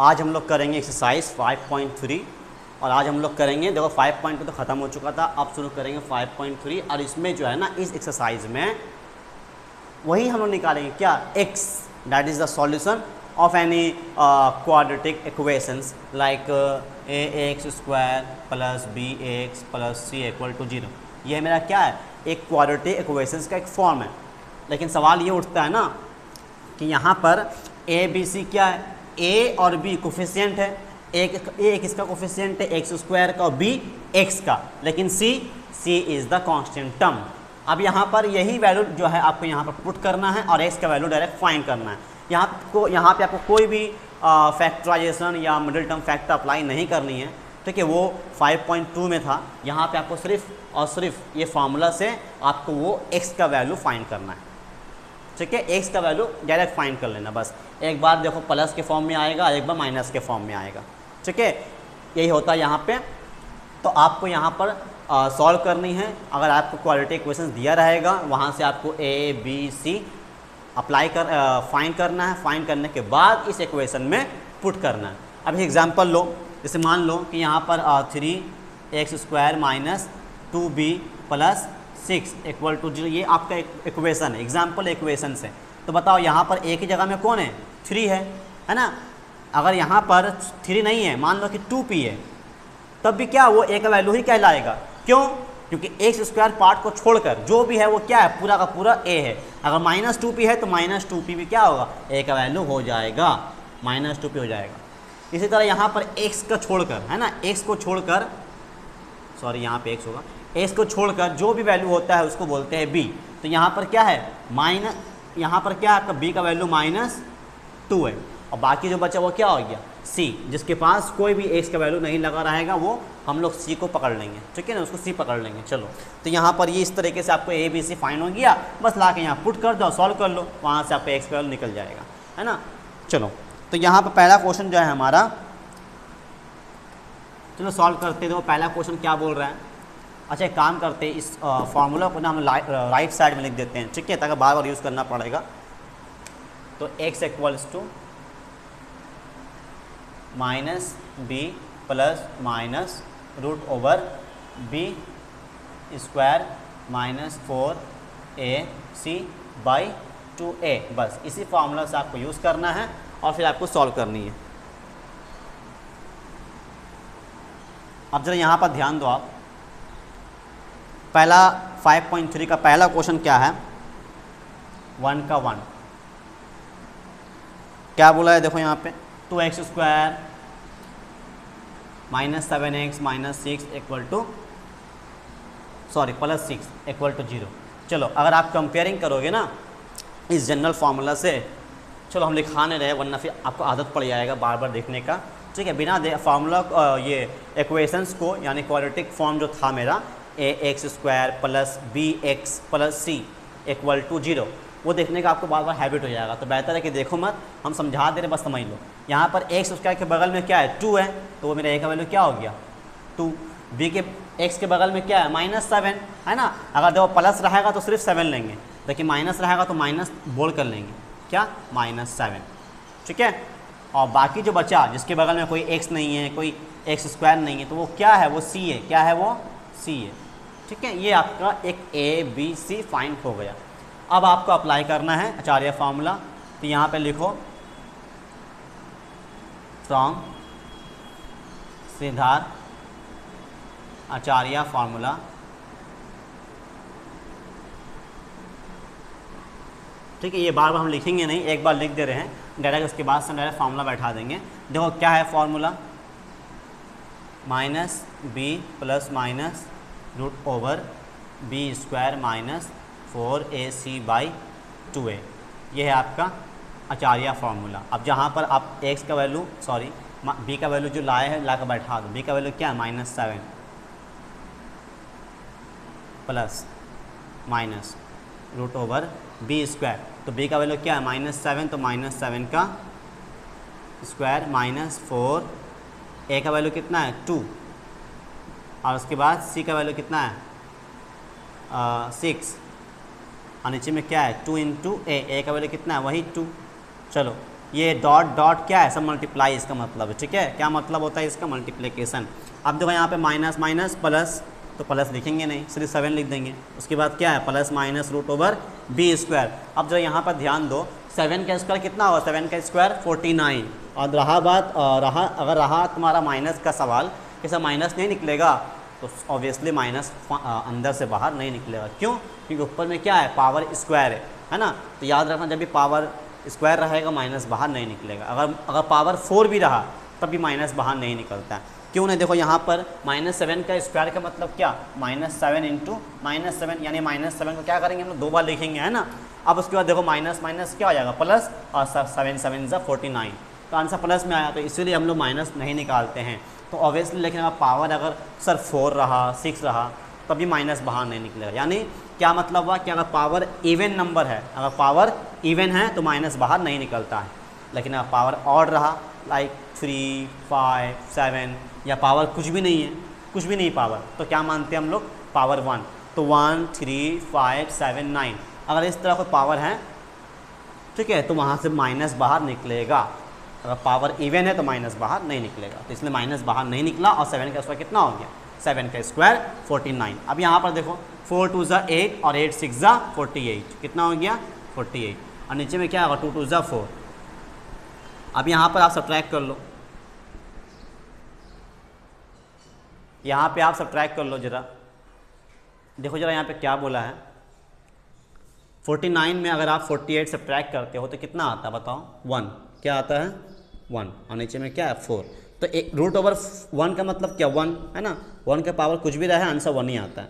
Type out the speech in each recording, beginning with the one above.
आज हम लोग करेंगे एक्सरसाइज 5.3 और आज हम लोग करेंगे, देखो 5.2 तो ख़त्म हो चुका था, अब शुरू करेंगे 5.3 और इसमें जो है ना इस एक्सरसाइज में वही हम लोग निकालेंगे क्या, x that is the solution of any quadratic equations like ax square plus bx plus c equal to 0। ये मेरा क्या है, एक क्वाड्रेटिक इक्वेशंस का एक फॉर्म है। लेकिन सवाल ये उठता है ना कि यहाँ पर a b c क्या है, a और b कोफिशिएंट है, a किसका कोफिशिएंट है, x स्क्वायर का और b x का, लेकिन c is the constant term. अब यहाँ पर यही वैल्यू जो है आपको यहाँ पर पुट करना है और x का वैल्यू डायरेक्ट फाइंड करना है। यहाँ पे आपको कोई भी फैक्टराइजेशन या मिडिल टर्म फैक्टर अप्लाई नहीं करनी है, ठीक है, वो 5.2 में था। यहाँ पे आपको सिर्फ और सिर्फ ये फार्मूला से आपको वो x का वैल्यू फाइंड करना है, ठीक है, x का वैल्यू डायरेक्ट फाइंड कर लेना बस। एक बार देखो प्लस के फॉर्म में आएगा, एक बार माइनस के फॉर्म में आएगा, ठीक है, यही होता है यहाँ पे। तो आपको यहाँ पर सॉल्व करनी है। अगर आपको क्वाड्रेटिक इक्वेशन दिया रहेगा वहाँ से आपको a b c अप्लाई कर फाइंड करना है, फाइंड करने के बाद इस इक्वेशन में पुट करना है। अब एग्जांपल लो, जैसे मान लो कि यहाँ पर 3x square minus 2b plus 6 equal to 0, ये आपका इक्वेशन है, एग्जाम्पल इक्वेशन से। तो बताओ यहाँ पर a की जगह में कौन है, 3 है ना। अगर यहाँ पर 3 नहीं है, मान लो कि 2p है, तब भी क्या वो a का वैल्यू ही कहलाएगा। क्यों? क्योंकि x स्क्वायर पार्ट को छोड़कर जो भी है वो क्या है, पूरा का पूरा a है। अगर माइनस 2p है तो माइनस 2p भी क्या होगा, a का वैल्यू हो जाएगा, माइनस 2p हो जाएगा। इसी तरह यहाँ पर x का छोड़कर, है ना, x को छोड़कर, सॉरी यहाँ पे x होगा, x को छोड़कर जो भी वैल्यू होता है उसको बोलते हैं b। तो यहाँ पर क्या है, माइनस, यहाँ पर क्या है आपका b का वैल्यू -2 है, और बाकी जो बचा वो क्या हो गया, c। जिसके पास कोई भी x का वैल्यू नहीं लगा रहेगा वो हम लोग c को पकड़ लेंगे, ठीक है ना, उसको c पकड़ लेंगे। चलो, तो यहाँ पर ये इस तरीके से आपको a b c फाइंड हो गया, बस ला के यहाँ पुट कर दो, सॉल्व कर लो, वहाँ से आपका x का वैल्यू निकल जाएगा, है ना। चलो, तो यहाँ पर पहला क्वेश्चन जो है हमारा, चलो सॉल्व करते दो। पहला क्वेश्चन क्या बोल रहा है, अच्छा एक काम करते हैं, इस फार्मूला को ना हम राइट साइड में लिख देते हैं, ठीक है, ताकि बार बार यूज़ करना पड़ेगा। तो x equals to minus b plus minus root over b square minus 4ac by 2a, बस इसी फार्मूला से आपको यूज़ करना है और फिर आपको सॉल्व करनी है। अब जरा यहाँ पर ध्यान दो आप, पहला 5.3 का पहला क्वेश्चन क्या है, 1 का 1 क्या बोला है, देखो यहाँ पे 2x square minus 7x minus 6 equal to, sorry plus 6 equal to 0। चलो, अगर आप कंपेयरिंग करोगे ना इस जनरल फार्मूला से, चलो हम लिखा नहीं रहे वरना फिर आपको आदत पड़ जाएगा बार बार देखने का, ठीक है, बिना फार्मूला ये इक्वेशंस को, यानी क्वाड्रेटिक फॉर्म जो था मेरा ax square plus bx plus c equal to 0, वो देखने का आपको बार बार हैबिट हो जाएगा। तो बेहतर है कि देखो मत, हम समझा दे रहे, बस समझ लो। यहाँ पर x स्क्वायर के बगल में क्या है, 2 है, तो वो मेरा a का वैल्यू क्या हो गया 2। b के x के बगल में क्या है, -7 है ना। अगर देखो प्लस रहेगा तो सिर्फ 7 लेंगे, लेकिन माइनस रहेगा तो माइनस बोल कर लेंगे, क्या -7, ठीक है। और बाकी जो बचा जिसके बगल में कोई x नहीं है, कोई x स्क्वायर नहीं है, तो वो क्या है, वो c है, क्या है वो c है, ठीक है। ये आपका एक a b c फाइंड हो गया। अब आपको अप्लाई करना है आचार्य फार्मूला, तो यहाँ पे लिखो फ्रॉम सिद्धार्थ आचार्य फार्मूला, ठीक है। ये बार बार हम लिखेंगे नहीं, एक बार लिख दे रहे हैं डायरेक्ट, उसके बाद से डायरेक्ट फार्मूला बैठा देंगे। देखो क्या है formula, minus b plus minus root over b square minus 4ac by 2a, ये है आपका आचार्य फार्मूला। अब जहाँ पर आप x का वैल्यू, सॉरी b का वैल्यू जो लाए हैं ला कर बैठा दो। b का वैल्यू क्या है, -7 plus minus root over b square, तो b का वैल्यू क्या है -7, तो -7 का स्क्वायर माइनस 4, a का वैल्यू कितना है 2, और उसके बाद c का वैल्यू कितना है 6, और नीचे में क्या है 2 इंटू a का वैल्यू कितना है वही 2। चलो ये डॉट डॉट क्या है, सब मल्टीप्लाई इसका मतलब है, ठीक है। क्या मतलब होता है इसका, मल्टीप्लिकेशन। अब देखो यहाँ पे माइनस माइनस प्लस, तो प्लस लिखेंगे नहीं, सिर्फ 7 लिख देंगे। उसके बाद क्या है, plus minus root over B square. अब जरा यहाँ पर ध्यान दो, 7 का स्क्वायर कितना होगा, 7 का स्क्वायर 49। और रहा बात अगर रहा तुम्हारा माइनस का सवाल, कैसा माइनस नहीं निकलेगा, तो ऑब्वियसली माइनस अंदर से बाहर नहीं निकलेगा। क्यों, क्योंकि ऊपर में क्या है, पावर स्क्वायर है ना। तो याद रखना, जब भी पावर स्क्वायर रहेगा माइनस बाहर नहीं निकलेगा। अगर पावर 4 भी रहा तब भी माइनस बाहर नहीं निकलता है। क्यों नहीं, देखो यहाँ पर -7 का स्क्वायर का मतलब क्या, -7 इंटू -7, यानी -7 को क्या करेंगे हम लोग, 2 बार लिखेंगे, है ना। अब उसके बाद देखो माइनस माइनस क्या हो जाएगा, प्लस, और 7 7 ज़ा 49, तो आंसर प्लस में आया, तो इसीलिए हम लोग माइनस नहीं निकालते हैं। तो ऑब्वियसली, लेकिन अगर पावर अगर सर 4 रहा, 6 रहा, तभी माइनस बाहर नहीं निकलेगा। यानी क्या मतलब हुआ कि अगर पावर इवन नंबर है, अगर पावर इवन है तो माइनस बाहर नहीं निकलता है। लेकिन अगर पावर ऑड रहा, लाइक 3, 5, 7, या पावर कुछ भी नहीं है, कुछ भी नहीं पावर, तो क्या मानते हैं हम लोग, पावर 1। तो 1, 3, 5, 7, 9, अगर इस तरह कोई पावर है, ठीक है, तो वहाँ से माइनस बाहर निकलेगा। अगर पावर इवन है तो माइनस बाहर नहीं निकलेगा, तो इसलिए माइनस बाहर नहीं निकला। और 7 का स्क्वायर कितना हो गया, 7 का स्क्वायर 49। अब यहाँ पर देखो 4 2 ज़ा 8 और 8 6 ज़ा 48, कितना हो गया 48। और नीचे में क्या होगा, 2 2 ज़ा 4। अब यहाँ पर आप सब्ट्रैक्ट कर लो, यहाँ पे आप सब्ट्रैक्ट कर लो जरा, देखो जरा यहाँ पे क्या बोला है। 49 में अगर आप 48 सब्ट्रैक्ट करते हो तो कितना आता है बताओ, 1, क्या आता है 1, और नीचे में क्या है 4। तो एक रूट ओवर 1 का मतलब क्या, 1 है ना, 1 का पावर कुछ भी रहे आंसर 1 ही आता है।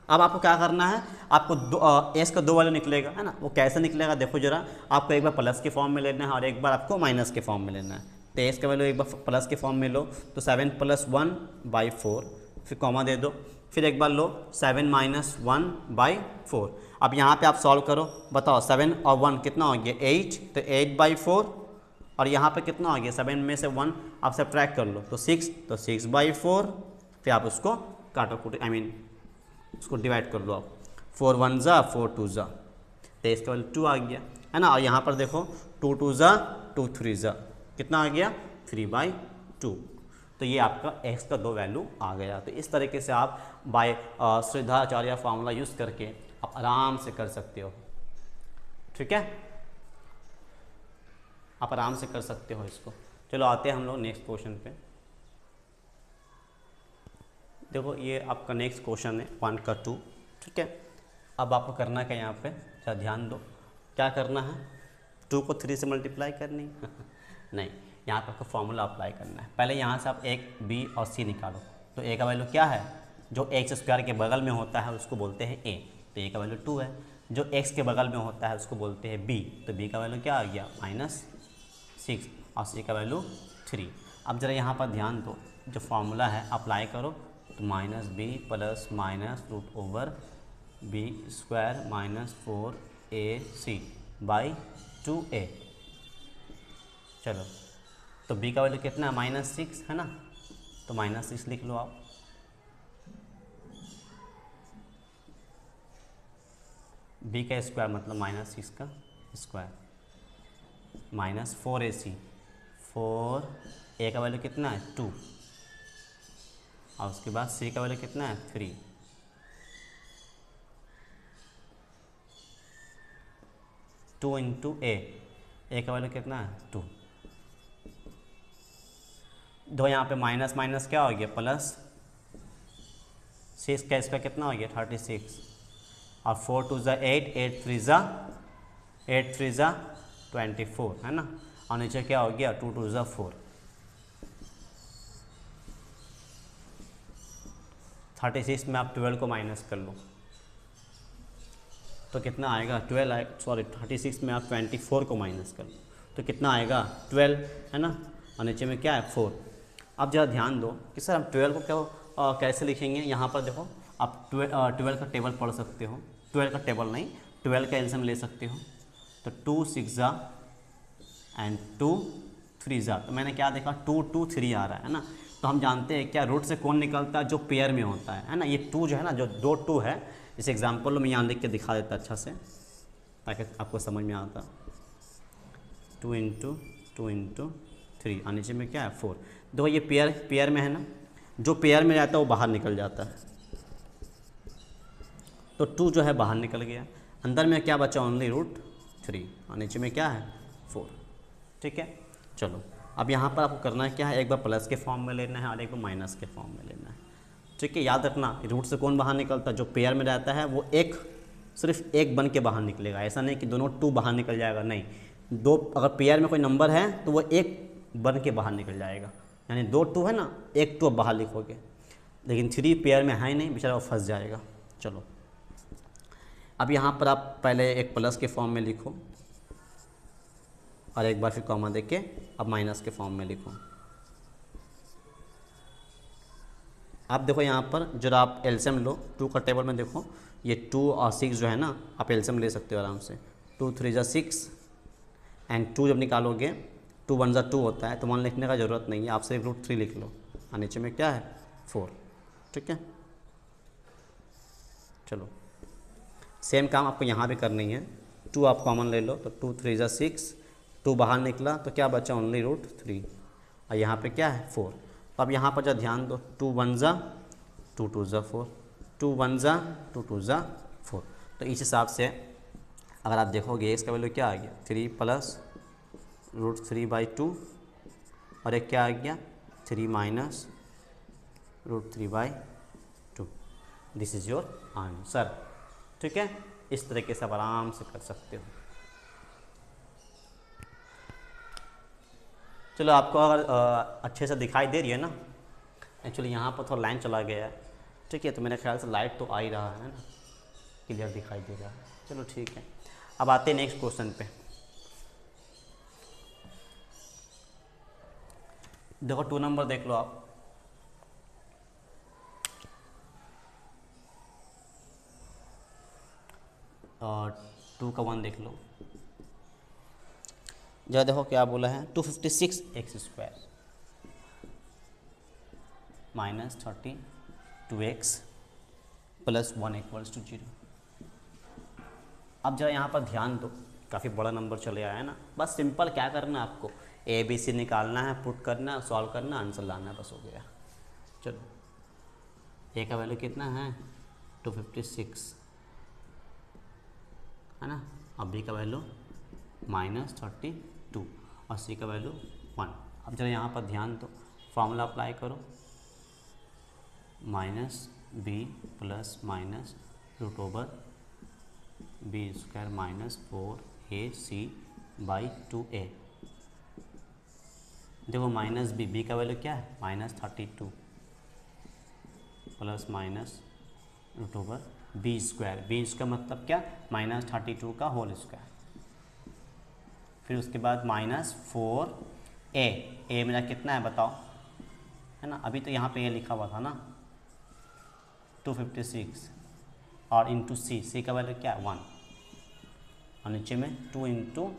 अब आपको क्या करना है, आपको एस का 2 वैल्यू निकलेगा, है ना। वो कैसे निकलेगा देखो जरा, आपको एक बार प्लस के फॉर्म में लेना है और एक बार आपको माइनस के फॉर्म में लेना है। तो एस का वैल्यू एक बार प्लस के फॉर्म में लो, तो 7 + 1/4, फिर कॉमा दे दो, फिर एक बार लो 7 - 1/4। अब यहाँ पे आप सॉल्व करो, बताओ 7 और 1 कितना हो गया 8, तो 8/4, और यहाँ पे कितना हो गया 7 में से 1 आप सब्ट्रैक्ट कर लो, तो 6, तो 6/4, फिर आप उसको काटो कूटो, उसको डिवाइड कर लो आप, 4 1 ज़ा 4 2 ज़ा, तो इसका वैल्यू 2 आ गया, है ना। और यहाँ पर देखो 2 2 ज़ा 2 3 ज़ा, कितना आ गया 3/2। तो ये आपका x का 2 वैल्यू आ गया। तो इस तरीके से आप बाय श्रीधराचार्य फार्मूला यूज़ करके आप आराम से कर सकते हो, ठीक है, आप आराम से कर सकते हो इसको। चलो आते हैं हम लोग नेक्स्ट क्वेश्चन पे। देखो ये आपका नेक्स्ट क्वेश्चन है 1 का 2, ठीक है। अब आपको करना क्या, यहाँ पे जरा ध्यान दो, क्या करना है, 2 को 3 से मल्टीप्लाई करनी नहीं, यहाँ पे आपको फॉर्मूला अप्लाई करना है। पहले यहाँ से आप a, b और c निकालो। तो a का वैल्यू क्या है, जो x² के बगल में होता है उसको बोलते हैं a, तो a का वैल्यू 2 है। जो x के बगल में होता है उसको बोलते हैं b, तो b का वैल्यू क्या आ गया -6, और c का वैल्यू 3। अब ज़रा यहाँ पर ध्यान दो, जो फार्मूला है अप्लाई करो, तो -b + root over b² -4ac/2a। चलो, तो b का वैल्यू कितना है -6 है ना, तो -6 लिख लो आप। b का स्क्वायर मतलब -6 का स्क्वायर, -4ac, 4a का वैल्यू कितना है 2, और उसके बाद c का वैल्यू कितना है 3, 2 × a का वैल्यू कितना है 2। दो यहाँ पे माइनस माइनस क्या हो गया प्लस, 6 का स्क्वायर कितना हो गया 36, और 4 2 ज़ा 8, 8 3 ज़ा 24, है ना। और नीचे क्या हो गया 2 2 ज़ा 4, 36 में आप 12 को माइनस कर लो तो कितना आएगा 12 आएगा, सॉरी 36 में आप 24 को माइनस कर लो तो कितना आएगा 12, है ना। और नीचे में क्या है 4। अब ज़रा ध्यान दो कि सर हम 12 को क्या कैसे लिखेंगे। यहाँ पर देखो आप 12 का टेबल पढ़ सकते हो, 12 का टेबल नहीं 12 का एल्सियम ले सकते हो। तो 2 6 ज़ा एंड 2 3 ज़ा, तो मैंने क्या देखा 2 2 3 आ रहा है ना। तो हम जानते हैं क्या रूट से कौन निकलता है, जो पेयर में होता है ना। ये 2 जो है ना, जो 2 2 है, इस एग्जाम्पल में यहाँ लिख के दिखा देता अच्छा से ताकि आपको समझ में आता। 2 इंटू 2 इंटू 3 और नीचे में क्या है 4। देखो ये पेयर में है ना, जो पेयर में जाता है वो बाहर निकल जाता है, तो 2 जो है बाहर निकल गया, अंदर में क्या बचा ओनली √3 और नीचे में क्या है 4। ठीक है, चलो अब यहाँ पर आपको करना है क्या है, एक बार प्लस के फॉर्म में लेना है और एक बार माइनस के फॉर्म में लेना है। ठीक है, याद रखना रूट से कौन बाहर निकलता है, जो पेयर में रहता है वो सिर्फ एक बन के बाहर निकलेगा, ऐसा नहीं कि दोनों 2 बाहर निकल जाएगा, नहीं, दो अगर पेयर में कोई नंबर है तो वो एक बन के बाहर निकल जाएगा, यानी 2 2 है ना, एक 2 बाहर लिखोगे, लेकिन 3 पेयर में है ही नहीं, बेचारा वो फंस जाएगा। चलो अब यहाँ पर आप पहले एक प्लस के फॉर्म में लिखो और एक बार फिर कॉमा देके अब माइनस के फॉर्म में लिखो। आप देखो यहाँ पर जरा आप एलसीएम लो, 2 का टेबल में देखो, ये 2 और 6 जो है ना, आप एलसीएम ले सकते हो आराम से। 2 3 6 एंड 2 जब निकालोगे 2 1 2 होता है, तो 1 लिखने का ज़रूरत नहीं है, आप सिर्फ √3 लिख लो और नीचे में क्या है 4। ठीक है, चलो सेम काम आपको यहाँ भी करनी है। 2 आप कॉमन ले लो, तो 2 3 6, 2 बाहर निकला तो क्या बचा ओनली √3 और यहाँ पे क्या है 4। तो अब यहाँ पर जब ध्यान दो, 2 1 2 2 4, 2 1 2 2 4। तो इस हिसाब से अगर आप देखोगे इसका वैल्यू क्या आ गया 3 प्लस √3/2 और एक क्या आ गया 3 minus √3/2। This is your answer. ठीक है, इस तरीके से आप आराम से कर सकते हो। चलो आपको अगर अच्छे से दिखाई दे रही है ना, एक्चुअली यहाँ पर थोड़ा लाइन चला गया है। ठीक है, तो मेरे ख्याल से लाइट तो आ ही रहा है ना, क्लियर दिखाई दे रहा है। चलो ठीक है, अब आते हैं नेक्स्ट क्वेश्चन पे। देखो 2 नंबर देख लो आप, और 2 का 1 देख लो। जरा देखो क्या बोला है, 256x² माइनस 32x प्लस 1 = 0। अब जरा यहाँ पर ध्यान दो, काफ़ी बड़ा नंबर चले आया है ना। बस सिंपल क्या करना है आपको, ABC निकालना है, पुट करना, सॉल्व करना, आंसर लाना है, बस हो गया। चलो A का वैल्यू कितना है 256 है ना, अब B का वैल्यू -32 और C का वैल्यू 1। अब जरा यहाँ पर ध्यान दो, फॉर्मूला अप्लाई करो, -b plus minus √b² -4ac/2a। देखो -b का वैल्यू क्या है -32 प्लस माइनस √b², b का मतलब क्या -32 का होल स्क्वायर। फिर उसके बाद -4a मेरा कितना है बताओ, है ना, अभी तो यहाँ पे ये लिखा हुआ था ना 256 और इंटू c का वैल्यू क्या है 1 और नीचे में 2 ×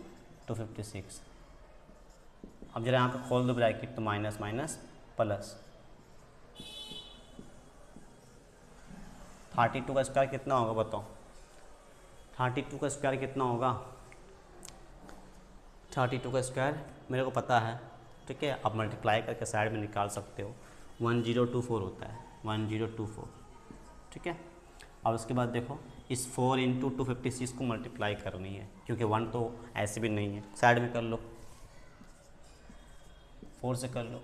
256। अब जरा यहाँ पे खोल दो ब्रैकेट, तो माइनस माइनस प्लस 32 का स्क्वायर कितना होगा बताओ, 32 का स्क्वायर कितना होगा, 32 का स्क्वायर मेरे को पता है। ठीक है, आप मल्टीप्लाई करके साइड में निकाल सकते हो, 1024 होता है, 1024। ठीक है, और उसके बाद देखो इस 4 × 256 को मल्टीप्लाई करनी है, क्योंकि 1 तो ऐसे भी नहीं है, साइड में कर लो, 4 से कर लो।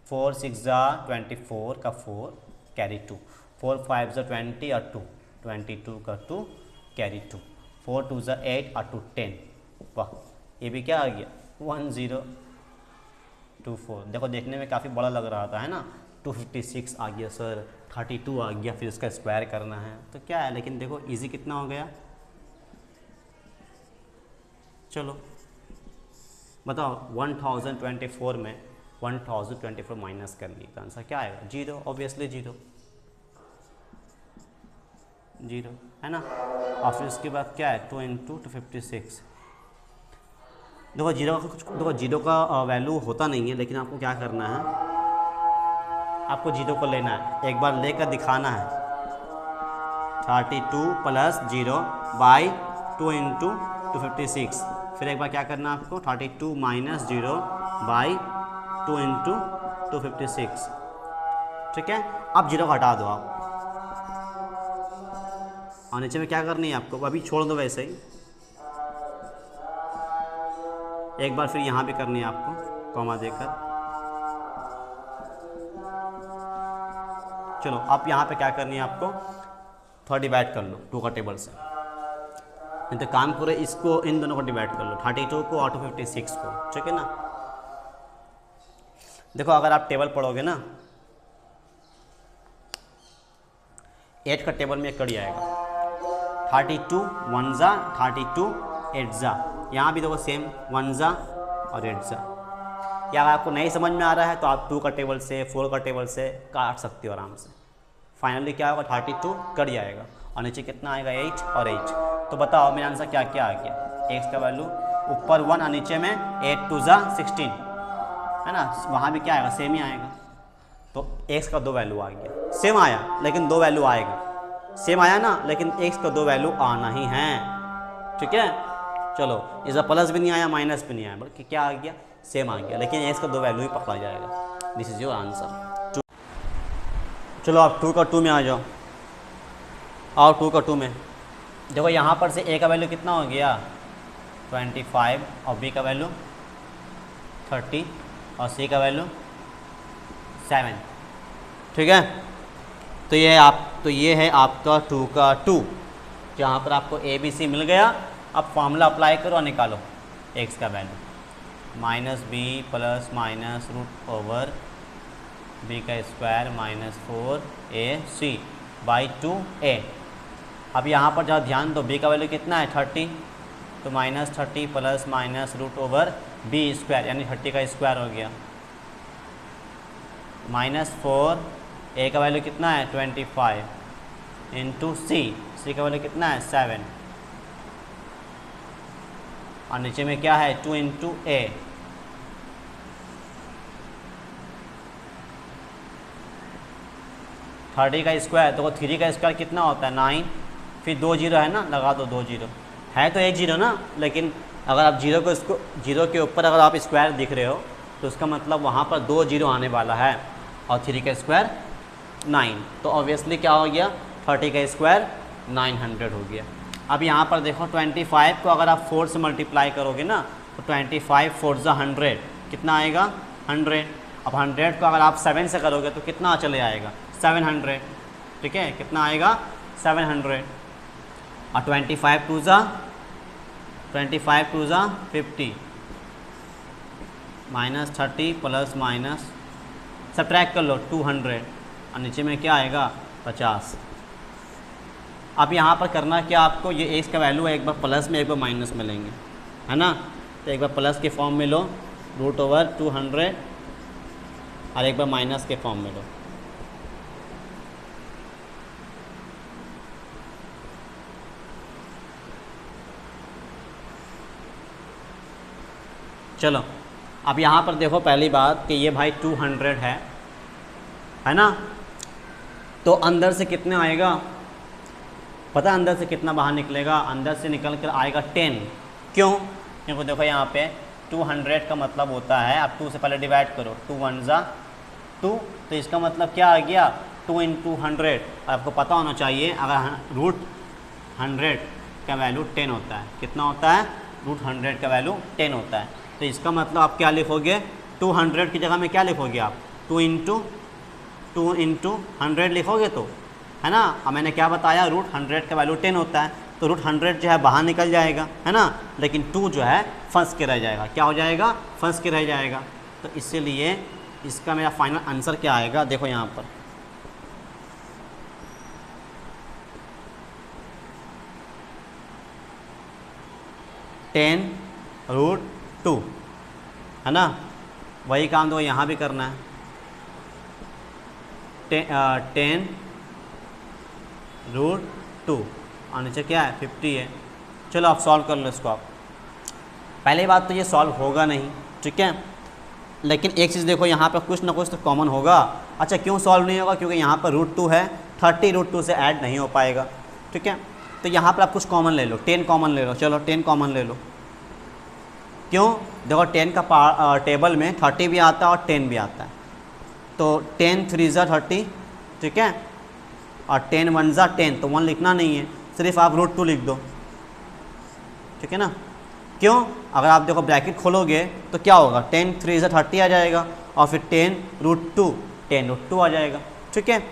4 6 24 का 4 कैरी 2, 4 5 20 और 2 22 का 2 कैरी 2, 4 2 8 और 2 10। वाह, ये भी क्या आ गया 1024। देखो देखने में काफ़ी बड़ा लग रहा था, है ना, 256 आ गया सर, 32 आ गया, फिर उसका स्क्वायर करना है तो क्या है, लेकिन देखो इजी कितना हो गया। चलो बताओ 1024 में 1024 माइनस करनी है, तो आंसर क्या आएगा 0, ऑब्वियसली 0 है ना। और फिर उसके बाद क्या है 2 × 256। देखो जीरो का वैल्यू होता नहीं है, लेकिन आपको क्या करना है, आपको 0 को लेना है, एक बार लेकर दिखाना है। 32 + 0/2 × 256 फिर एक बार क्या करना है आपको 32 माइनस 0 बाई 2 इंटू 256, ठीक है। अब 0 को हटा दो आप, और नीचे में क्या करनी है आपको, अभी छोड़ दो वैसे ही, एक बार फिर यहाँ भी करनी है आपको कॉमा देकर। चलो अब यहाँ पे क्या करनी है आपको, थोड़ा डिवाइड कर लो 2 का टेबल से, नहीं तो काम करो इसको, इन दोनों को डिवाइड कर लो, 32 को और 256 को, ठीक है ना। देखो अगर आप टेबल पढ़ोगे ना, 8 का टेबल में एक कड़ी आएगा, 32 1 जा 32 8 जा, यहाँ भी देखो सेम 1 जा और 8 जा। या अगर आपको नहीं समझ में आ रहा है तो आप 2 का टेबल से 4 का टेबल से काट सकते हो आराम से। फाइनली क्या होगा, 32 कड़ी आएगा और नीचे कितना आएगा 8 और 8। तो बताओ मेरा आंसर क्या क्या आ गया, x का वैल्यू ऊपर 1 और नीचे में 8 2 जा 16, है ना, वहाँ भी क्या आएगा, सेम ही आएगा। तो x का 2 वैल्यू आ गया, सेम आया लेकिन 2 वैल्यू आएगा, सेम आया ना, लेकिन x का 2 वैल्यू आना ही है, ठीक है। चलो इसका प्लस भी नहीं आया माइनस भी नहीं आया, बल्कि क्या आ गया, सेम आ गया, लेकिन x का 2 वैल्यू ही पकड़ा जाएगा। This is your answer. चलो आप 2 का 2 में आ जाओ, और 2 का 2 में देखो यहाँ पर से a का वैल्यू कितना हो गया 25 और b का वैल्यू 30 और c का वैल्यू 7, ठीक है। तो ये है आपका 2 का 2, जहाँ पर आपको a b c मिल गया। अब फॉर्मूला अप्लाई करो और निकालो x का value, minus b plus minus root over b का square minus 4ac by 2a। अब यहाँ पर जहाँ ध्यान दो, b का वैल्यू कितना है 30, तो minus 30 plus minus root over b square, यानी 30 का स्क्वायर हो गया, माइनस 4, a का वैल्यू कितना है 25 इंटू c का वैल्यू कितना है 7, और नीचे में क्या है 2 इंटू a। थर्टी का स्क्वायर, तो 3 का स्क्वायर कितना होता है 9, फिर 2 जीरो है ना, लगा दो 2 जीरो, है तो 1 जीरो ना, लेकिन अगर आप जीरो के ऊपर अगर आप स्क्वायर दिख रहे हो तो उसका मतलब वहाँ पर 2 जीरो आने वाला है, और 3 का स्क्वायर 9, तो ऑब्वियसली क्या हो गया 30 का स्क्वायर 900 हो गया। अब यहाँ पर देखो 25 को अगर आप 4 से मल्टीप्लाई करोगे ना, तो 25 4 जा 100, कितना आएगा 100। अब 100 को अगर आप 7 से करोगे तो कितना चले आएगा 700, ठीक है, कितना आएगा 700। और 25 2 जा 50, माइनस 30 प्लस माइनस सब्ट्रैक्ट कर लो 200, और नीचे में क्या आएगा 50। अब यहाँ पर करना क्या आपको, ये x का वैल्यू है, एक बार प्लस में एक बार माइनस में लेंगे, है ना। तो एक बार प्लस के फॉर्म में लो रूट ओवर 200, और एक बार माइनस के फॉर्म में लो। चलो अब यहाँ पर देखो पहली बात कि ये भाई 200 है ना, तो अंदर से कितने आएगा पता, अंदर से कितना बाहर निकलेगा, अंदर से निकल कर आएगा 10। क्यों, क्योंकि देखो यहाँ पे 200 का मतलब होता है, आप 2 से पहले डिवाइड करो, 2 1 जा 2, तो इसका मतलब क्या आ गया 2 इंटू 100। आपको पता होना चाहिए अगर रूट 100 का वैल्यू 10 होता है, कितना होता है रूट 100 का वैल्यू 10 होता है, तो इसका मतलब आप क्या लिखोगे 200 की जगह में क्या लिखोगे आप 2 इंटू 100 लिखोगे, तो है ना। अब मैंने क्या बताया रूट 100 का वैल्यू 10 होता है, तो रूट 100 जो है बाहर निकल जाएगा, है ना, लेकिन 2 जो है फंस के रह जाएगा, क्या हो जाएगा फंस के रह जाएगा। तो इसीलिए इसका मेरा फाइनल आंसर क्या आएगा, देखो यहाँ पर √2, है ना, वही काम तो यहाँ भी करना है, 10√2 और नीचे क्या है 50 है। चलो आप सॉल्व कर लो इसको। आप पहली बात तो ये सॉल्व होगा नहीं, ठीक है, लेकिन एक चीज़ देखो यहाँ पर कुछ ना कुछ तो कॉमन होगा। अच्छा क्यों सॉल्व नहीं होगा, क्योंकि यहाँ पर √2 है, 30 √2 से ऐड नहीं हो पाएगा, ठीक है। तो यहाँ पर आप कुछ कॉमन ले लो, 10 कॉमन ले लो, चलो 10 कॉमन ले लो, क्यों? देखो 10 का टेबल में 30 भी आता है और 10 भी आता है, तो 10 3 ज़ा 30, ठीक है, और 10 1 ज़ा 10, तो 1 लिखना नहीं है, सिर्फ आप √2 लिख दो, ठीक है ना। क्यों? अगर आप देखो ब्रैकेट खोलोगे तो क्या होगा, 10 3 ज़ा 30 आ जाएगा और फिर 10 √2 आ जाएगा, ठीक है।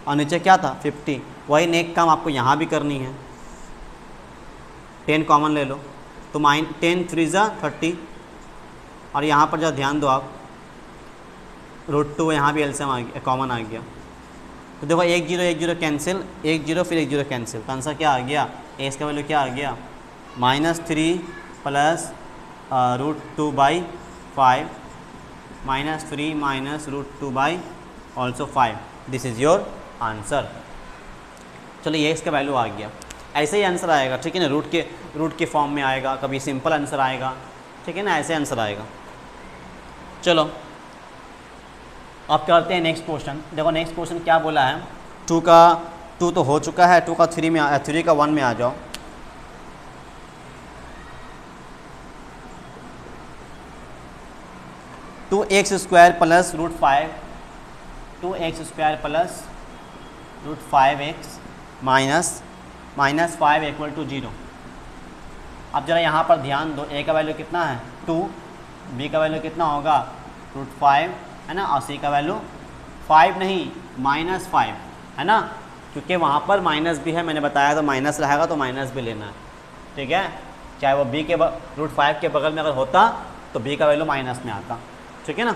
और नीचे क्या था 50, वही नेक काम आपको यहाँ भी करनी है, 10 कॉमन ले लो तो 10 3 ज़ा 30, और यहाँ पर जब ध्यान दो आप √2 यहाँ भी एलसीएम आ गया, कॉमन आ गया, तो देखो 1 0 1 0 कैंसिल, 1 0 फिर 1 0 कैंसिल, तो आंसर क्या आ गया, ए इसका वैल्यू क्या आ गया, -3 plus √2/5 -3 minus √2/5, this is your answer. चलो ये इसका वैल्यू आ गया, ऐसे ही आंसर आएगा, ठीक है ना, रूट के फॉर्म में आएगा, कभी सिंपल आंसर आएगा, ठीक है ना, ऐसे आंसर आएगा। चलो अब करते हैं नेक्स्ट क्वेश्चन। देखो नेक्स्ट क्वेश्चन क्या बोला है, 2 तो हो चुका है, 2 का 3 में 3 का 1 में आ जाओ। Two x square plus √5, 2x² plus √5x -5 = 0। अब ज़रा यहाँ पर ध्यान दो, a का वैल्यू कितना है 2, b का वैल्यू कितना होगा √5 है ना, और c का वैल्यू 5 नहीं -5 है ना, क्योंकि वहाँ पर माइनस भी है, मैंने बताया था माइनस रहेगा तो माइनस भी लेना है, ठीक है, चाहे वो b के √5 के बगल में अगर होता तो b का वैल्यू माइनस में आता, ठीक है ना।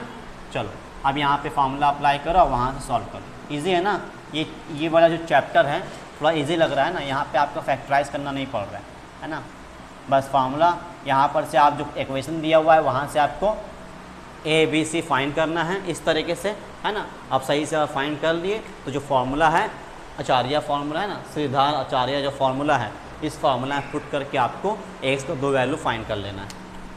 चलो अब यहाँ पे फार्मूला अप्लाई करो और वहाँ से सॉल्व करो, इजी है ना। ये वाला जो चैप्टर है थोड़ा इजी लग रहा है ना, यहाँ पे आपको फैक्टराइज करना नहीं पड़ रहा है ना, बस फार्मूला यहाँ पर से आप जो इक्वेशन दिया हुआ है वहाँ से आपको ABC फाइंड करना है इस तरीके से, है ना। आप सही से फाइंड कर लिए तो जो फार्मूला है आचार्य फार्मूला है ना, श्रीधर आचार्य जो फार्मूला है, इस फार्मूला में पुट करके आपको x को 2 वैल्यू फाइंड कर लेना है।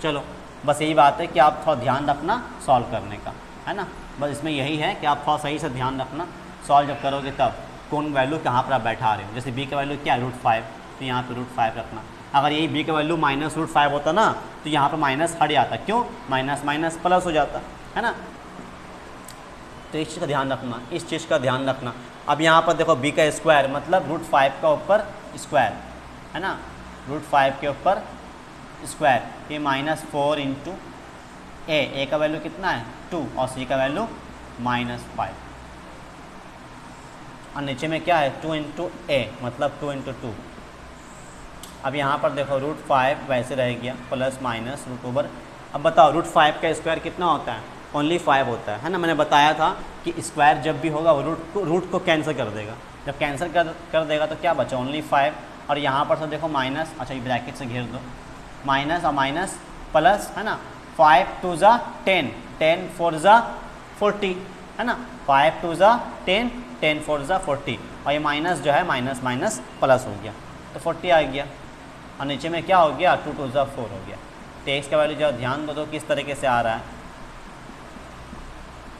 चलो बस यही बात है कि आप थोड़ा ध्यान रखना सॉल्व करने का, है ना, बस इसमें यही है कि आप थोड़ा सही से ध्यान रखना, सॉल्व जब करोगे तब कौन वैल्यू कहाँ पर आप बैठा रहे हो। जैसे b का वैल्यू क्या है √5, तो यहाँ पे √5 रखना। अगर यही b का वैल्यू -√5 होता ना तो यहाँ पर माइनस हट जाता, क्यों, माइनस माइनस प्लस हो जाता, है ना। तो इस चीज़ का ध्यान रखना, इस चीज़ का ध्यान रखना। अब यहाँ पर देखो b का स्क्वायर मतलब √5 का ऊपर स्क्वायर, है ना, √5 के ऊपर स्क्वायर, ये -4 इंटू a का वैल्यू कितना है 2 और c का वैल्यू -5, और नीचे में क्या है 2 इंटू a मतलब 2 इंटू 2। अब यहाँ पर देखो √5 वैसे रह गया प्लस माइनस √ओवर। अब बताओ √5 का स्क्वायर कितना होता है, ओनली 5 होता है ना। मैंने बताया था कि स्क्वायर जब भी होगा वो रूट को कैंसिल कर देगा, जब कैंसिल कर देगा तो क्या बचा ओनली 5, और यहाँ पर तो देखो माइनस, अच्छा ये ब्रैकेट से घेर दो, माइनस और माइनस प्लस, है ना, 5 2 ज़ा 10, 10 4 ज़ा 40, है ना, 5 2 ज़ा 10, 10 4 ज़ा 40, और ये माइनस जो है माइनस माइनस प्लस हो गया तो 40 आ गया, और नीचे में क्या हो गया 2 2 ज़ा 4 हो गया। तो x का वैल्यू जो ध्यान दो किस तरीके से आ रहा है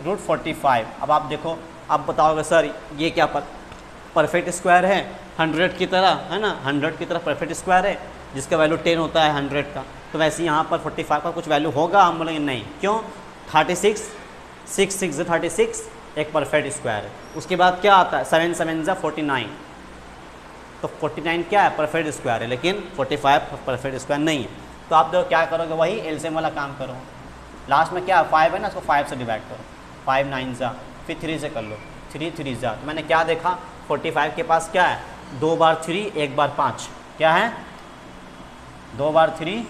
√45। अब आप देखो, अब बताओगे सर ये क्या परफेक्ट स्क्वायर है 100 की तरह, है ना, 100 की तरह परफेक्ट स्क्वायर है जिसका वैल्यू 10 होता है 100 का, तो वैसे यहाँ पर 45 का कुछ वैल्यू होगा, हम बोलेंगे नहीं, क्यों, 36 6 6 ज़ा 36 एक परफेक्ट स्क्वायर है। उसके बाद क्या आता है 7 7 ज़ा 49, तो 49 क्या है परफेक्ट स्क्वायर है, लेकिन 45 परफेक्ट स्क्वायर नहीं है। तो आप देखो क्या करोगे, वही एलसीएम वाला काम करो, लास्ट में क्या 5 है ना, उसको 5 से डिवाइड करो, 5 9 ज़ा, फिर 3 से कर लो, 3 3 ज़ा। तो मैंने क्या देखा 45 के पास क्या है 2 बार 3 1 बार 5, क्या है 2 बार 3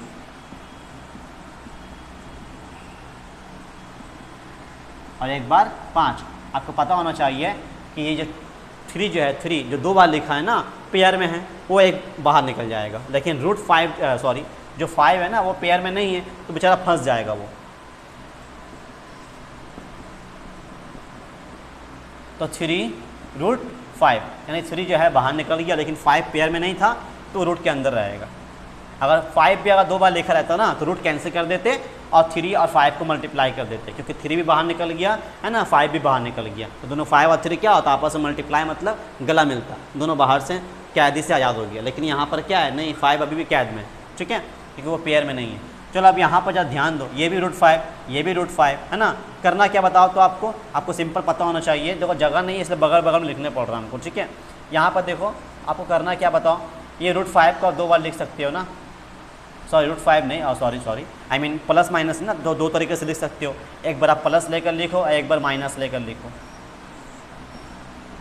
और 1 बार 5। आपको पता होना चाहिए कि ये जो 3 जो है 3 जो 2 बार लिखा है ना पेयर में है, वो एक बाहर निकल जाएगा, लेकिन √5 जो 5 है ना वो पेयर में नहीं है तो बेचारा फंस जाएगा वो। तो 3√5 यानी 3 जो है बाहर निकल गया, लेकिन 5 पेयर में नहीं था तो रूट के अंदर रहेगा। अगर 5 भी अगर 2 बार लिखा रहता ना तो रूट कैंसिल कर देते और 3 और 5 को मल्टीप्लाई कर देते, क्योंकि 3 भी बाहर निकल गया है ना, 5 भी बाहर निकल गया, तो दोनों 5 और 3 क्या होता आपस में मल्टीप्लाई मतलब गला मिलता, दोनों बाहर से कैदी से आज़ाद हो गया। लेकिन यहाँ पर क्या है नहीं 5 अभी भी कैद में, ठीक है, क्योंकि वो पेयर में नहीं है। चलो अब यहाँ पर जब ध्यान दो, ये भी √5, ये भी √5 है ना। करना क्या बताओ तो आपको सिंपल पता होना चाहिए। देखो जगह नहीं है इसलिए बगल बगल में लिखने पड़ रहा है हमको, ठीक है। यहाँ पर देखो आपको करना क्या बताओ, ये √5 को आप 2 बार लिख सकते हो ना, सॉरी √5 नहीं, sorry I mean plus minus ना, दो तरीके से लिख सकते हो। एक बार आप प्लस लेकर लिखो और एक बार माइनस लेकर लिखो,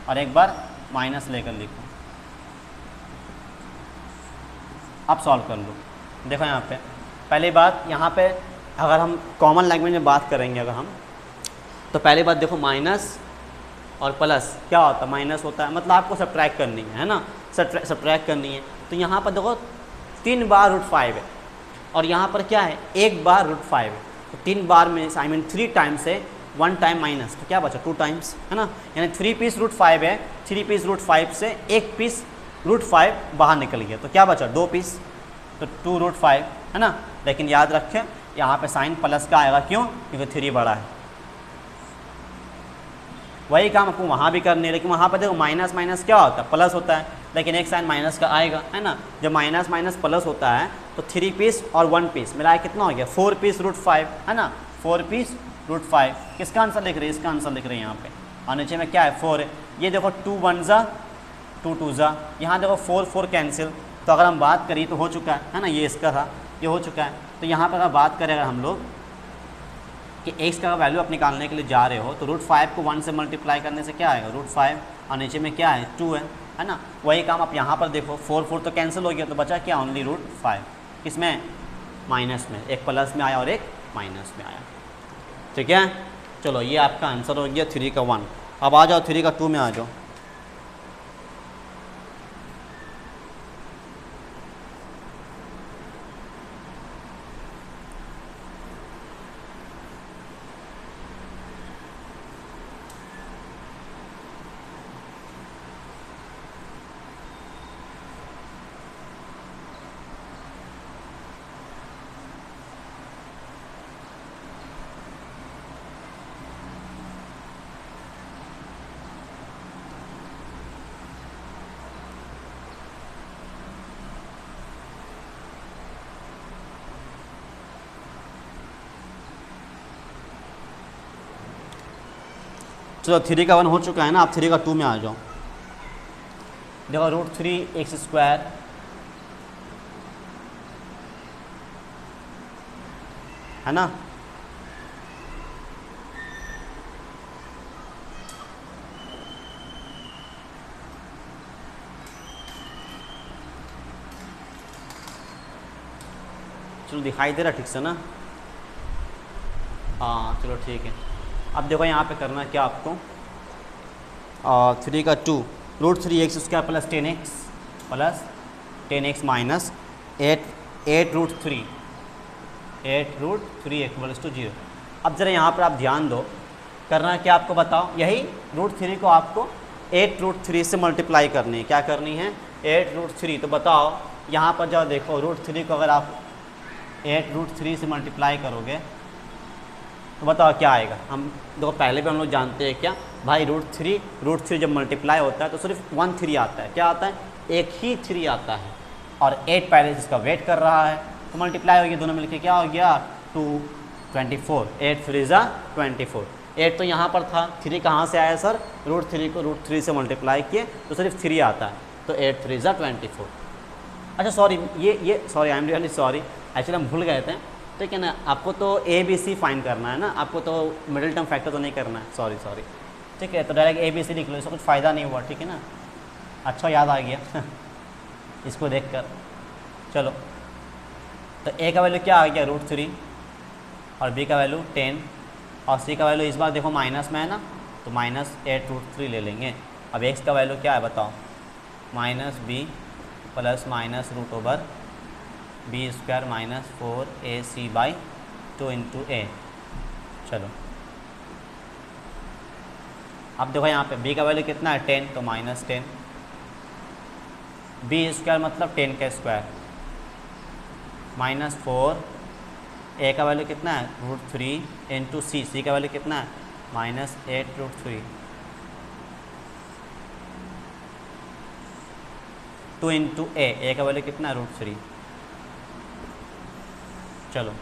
और एक बार माइनस लेकर लिखो। अब सॉल्व कर लो। देखो यहाँ पे पहली बात, यहाँ पे अगर हम कॉमन लैंग्वेज में बात करेंगे अगर हम, तो पहली बात देखो माइनस और प्लस क्या होता है, माइनस होता है, मतलब आपको सब्ट्रैक्ट करनी है ना, सब्ट्रैक्ट करनी है। तो यहाँ पर देखो 3 बार √5 है और यहाँ पर क्या है 1 बार √5 है। तो 3 बार में आई मीन 3 टाइम्स है, 1 टाइम माइनस, तो क्या बचा 2 टाइम्स है ना। यानी 3 पीस √5 है, 3 पीस √5 से 1 पीस √5 बाहर निकल गया, तो क्या बचा 2 पीस, तो 2 √5 है ना। लेकिन याद रखें यहाँ पे साइन प्लस का आएगा, क्यों, क्योंकि 3 बड़ा है। वही काम आपको वहाँ भी करनी है, लेकिन वहाँ पर देखो माइनस माइनस क्या होता है, प्लस होता है, लेकिन एक साइन माइनस का आएगा है ना। जब माइनस माइनस प्लस होता है तो 3 पीस और 1 पीस मिलाया कितना हो गया 4 पीस √5 है ना, 4 पीस √5। किसका आंसर लिख रहे हैं, इसका आंसर लिख रहे हैं यहाँ पे, और नीचे में क्या है 4 है। ये देखो 2 1 जा 2 2 जा, यहाँ देखो 4 4 कैंसिल। तो अगर हम बात करें तो हो चुका है ना, ये इसका था, ये हो चुका है। तो यहाँ पर अगर बात करें अगर हम लोग कि x का वैल्यू आप निकालने के लिए जा रहे हो, तो √5 को 1 से मल्टीप्लाई करने से क्या आएगा √5, और नीचे में क्या है 2 है ना। वही काम आप यहाँ पर देखो 4 4 तो कैंसिल हो गया, तो बचा क्या ओनली √5, किसमें माइनस में, एक प्लस में आया और एक माइनस में आया, ठीक है। चलो ये आपका आंसर हो गया 3 का 1। अब आ जाओ 3 का 2 में आ जाओ। चलो 3 का 1 हो चुका है ना, अब 3 का 2 में आ जाओ। देखो √3x² है ना, चलो दिखाई दे रहा ठीक से ना, हाँ चलो ठीक है। अब देखो यहाँ पे करना क्या आपको, 3 का 2 √3x² प्लस 10x माइनस 8 √3 = 0। अब ज़रा यहाँ पर आप ध्यान दो, करना क्या आपको बताओ, यही √3 को आपको 8 √3 से मल्टीप्लाई करनी है। क्या करनी है 8 √3। तो बताओ यहाँ पर जब देखो √3 को अगर आप 8 √3 से मल्टीप्लाई करोगे तो बताओ क्या आएगा। हम देखो पहले भी हम लोग जानते हैं क्या भाई, √3 जब मल्टीप्लाई होता है तो सिर्फ 1 3 आता है, क्या आता है, एक ही 3 आता है, और 8 पहले जिसका वेट कर रहा है, तो मल्टीप्लाई हो गया दोनों मिलके, क्या हो गया 224, 8 3 = 24। 8 तो यहाँ पर था, 3 कहाँ से आया सर, √3 को √3 से मल्टीप्लाई किए तो सिर्फ 3 आता है, तो 8 3 = 24। अच्छा सॉरी, ये sorry I am really sorry, actually हम भूल गए थे। ठीक है ना, आपको तो ABC फाइंड करना है ना, आपको तो मिडिल टर्म फैक्टर तो नहीं करना है, सॉरी। ठीक है, तो डायरेक्ट ABC लिख लो, इसका कुछ फ़ायदा नहीं हुआ, ठीक है ना। अच्छा याद आ गया इसको देखकर। चलो तो A का वैल्यू क्या आ गया √3, और B का वैल्यू 10, और C का वैल्यू इस बार देखो माइनस में है ना, तो -8 √3 ले लेंगे। अब X का वैल्यू क्या है बताओ, -B plus minus √B² - 4AC/2 × A। चलो अब देखो यहाँ पे B का वैल्यू कितना है 10, तो -10, B² मतलब 10 का स्क्वायर, -4, A का वैल्यू कितना है √3 × C का वैल्यू कितना है -8 √3, 2 × A का वैल्यू कितना है √3, चलो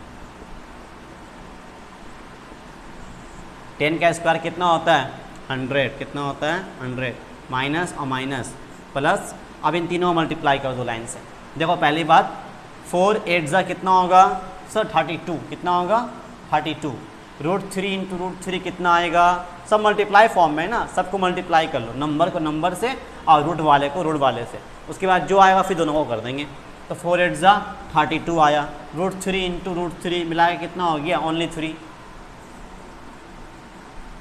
10 का स्क्वायर कितना होता है 100, कितना होता है 100, माइनस और माइनस प्लस। अब इन तीनों मल्टीप्लाई कर दो लाइन से। देखो पहली बात 4 8 ज़ा कितना होगा सर 32, कितना होगा 32, √3 इंटू √3 कितना आएगा, सब मल्टीप्लाई फॉर्म में ना, सबको मल्टीप्लाई कर लो, नंबर को नंबर से और रूट वाले को रूट वाले से, उसके बाद जो आएगा फिर दोनों को कर देंगे। तो 4 8 ज़ा 32 आया, √3 इंटू √3 मिला के कितना हो गया ओनली 3,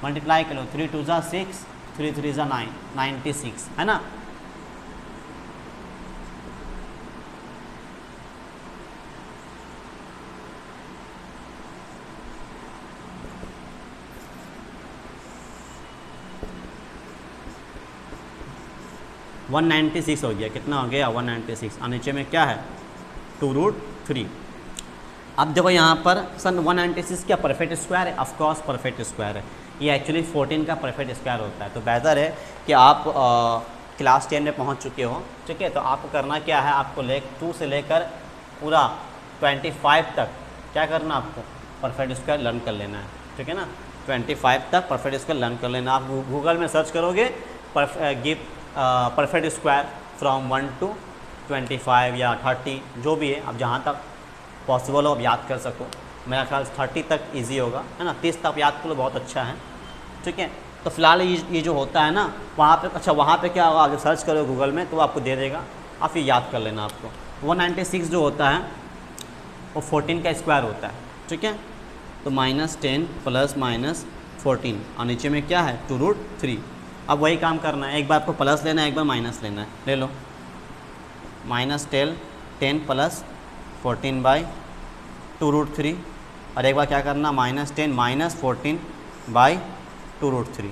मल्टीप्लाई कर लो, 3 2 ज़ा 6, 3 3 ज़ा 9, 96 है ना। वन 196 हो गया, कितना हो गया 196, और नीचे में क्या है 2√3। अब देखो यहाँ पर सन 196 क्या परफेक्ट स्क्वायर है, ऑफकोर्स परफेक्ट स्क्वायर है, ये एक्चुअली 14 का परफेक्ट स्क्वायर होता है। तो बेहतर है कि आप क्लास 10 में पहुँच चुके हो, ठीक है, तो आपको करना क्या है, आपको 2 से लेकर पूरा 25 तक क्या करना, आपको परफेक्ट स्क्वायर लर्न कर लेना है, ठीक है ना। 25 तक परफेक्ट स्क्वायर लर्न कर लेना। आप गूगल में सर्च करोगे परफेक्ट स्क्वायर फ्रॉम 1 to 25 या 30 जो भी है, अब जहाँ तक पॉसिबल हो आप याद कर सको। मेरा ख्याल 30 तक इजी होगा, है ना, 30 तक याद कर लो, बहुत अच्छा है, ठीक है। तो फिलहाल ये जो होता है ना वहाँ पे, अच्छा वहाँ पे क्या होगा, अगर सर्च करो गूगल में तो आपको दे देगा, आप फिर याद कर लेना। आपको 196 जो होता है वो 14 का स्क्वायर होता है, ठीक है। तो -10 प्लस -14 और नीचे में क्या है 2√3। अब वही काम करना है, एक बार आपको प्लस लेना है, एक बार माइनस लेना है, ले लो -10 प्लस 14 बाई 2√3, और एक बार क्या करना -10 -14 बाई 2√3,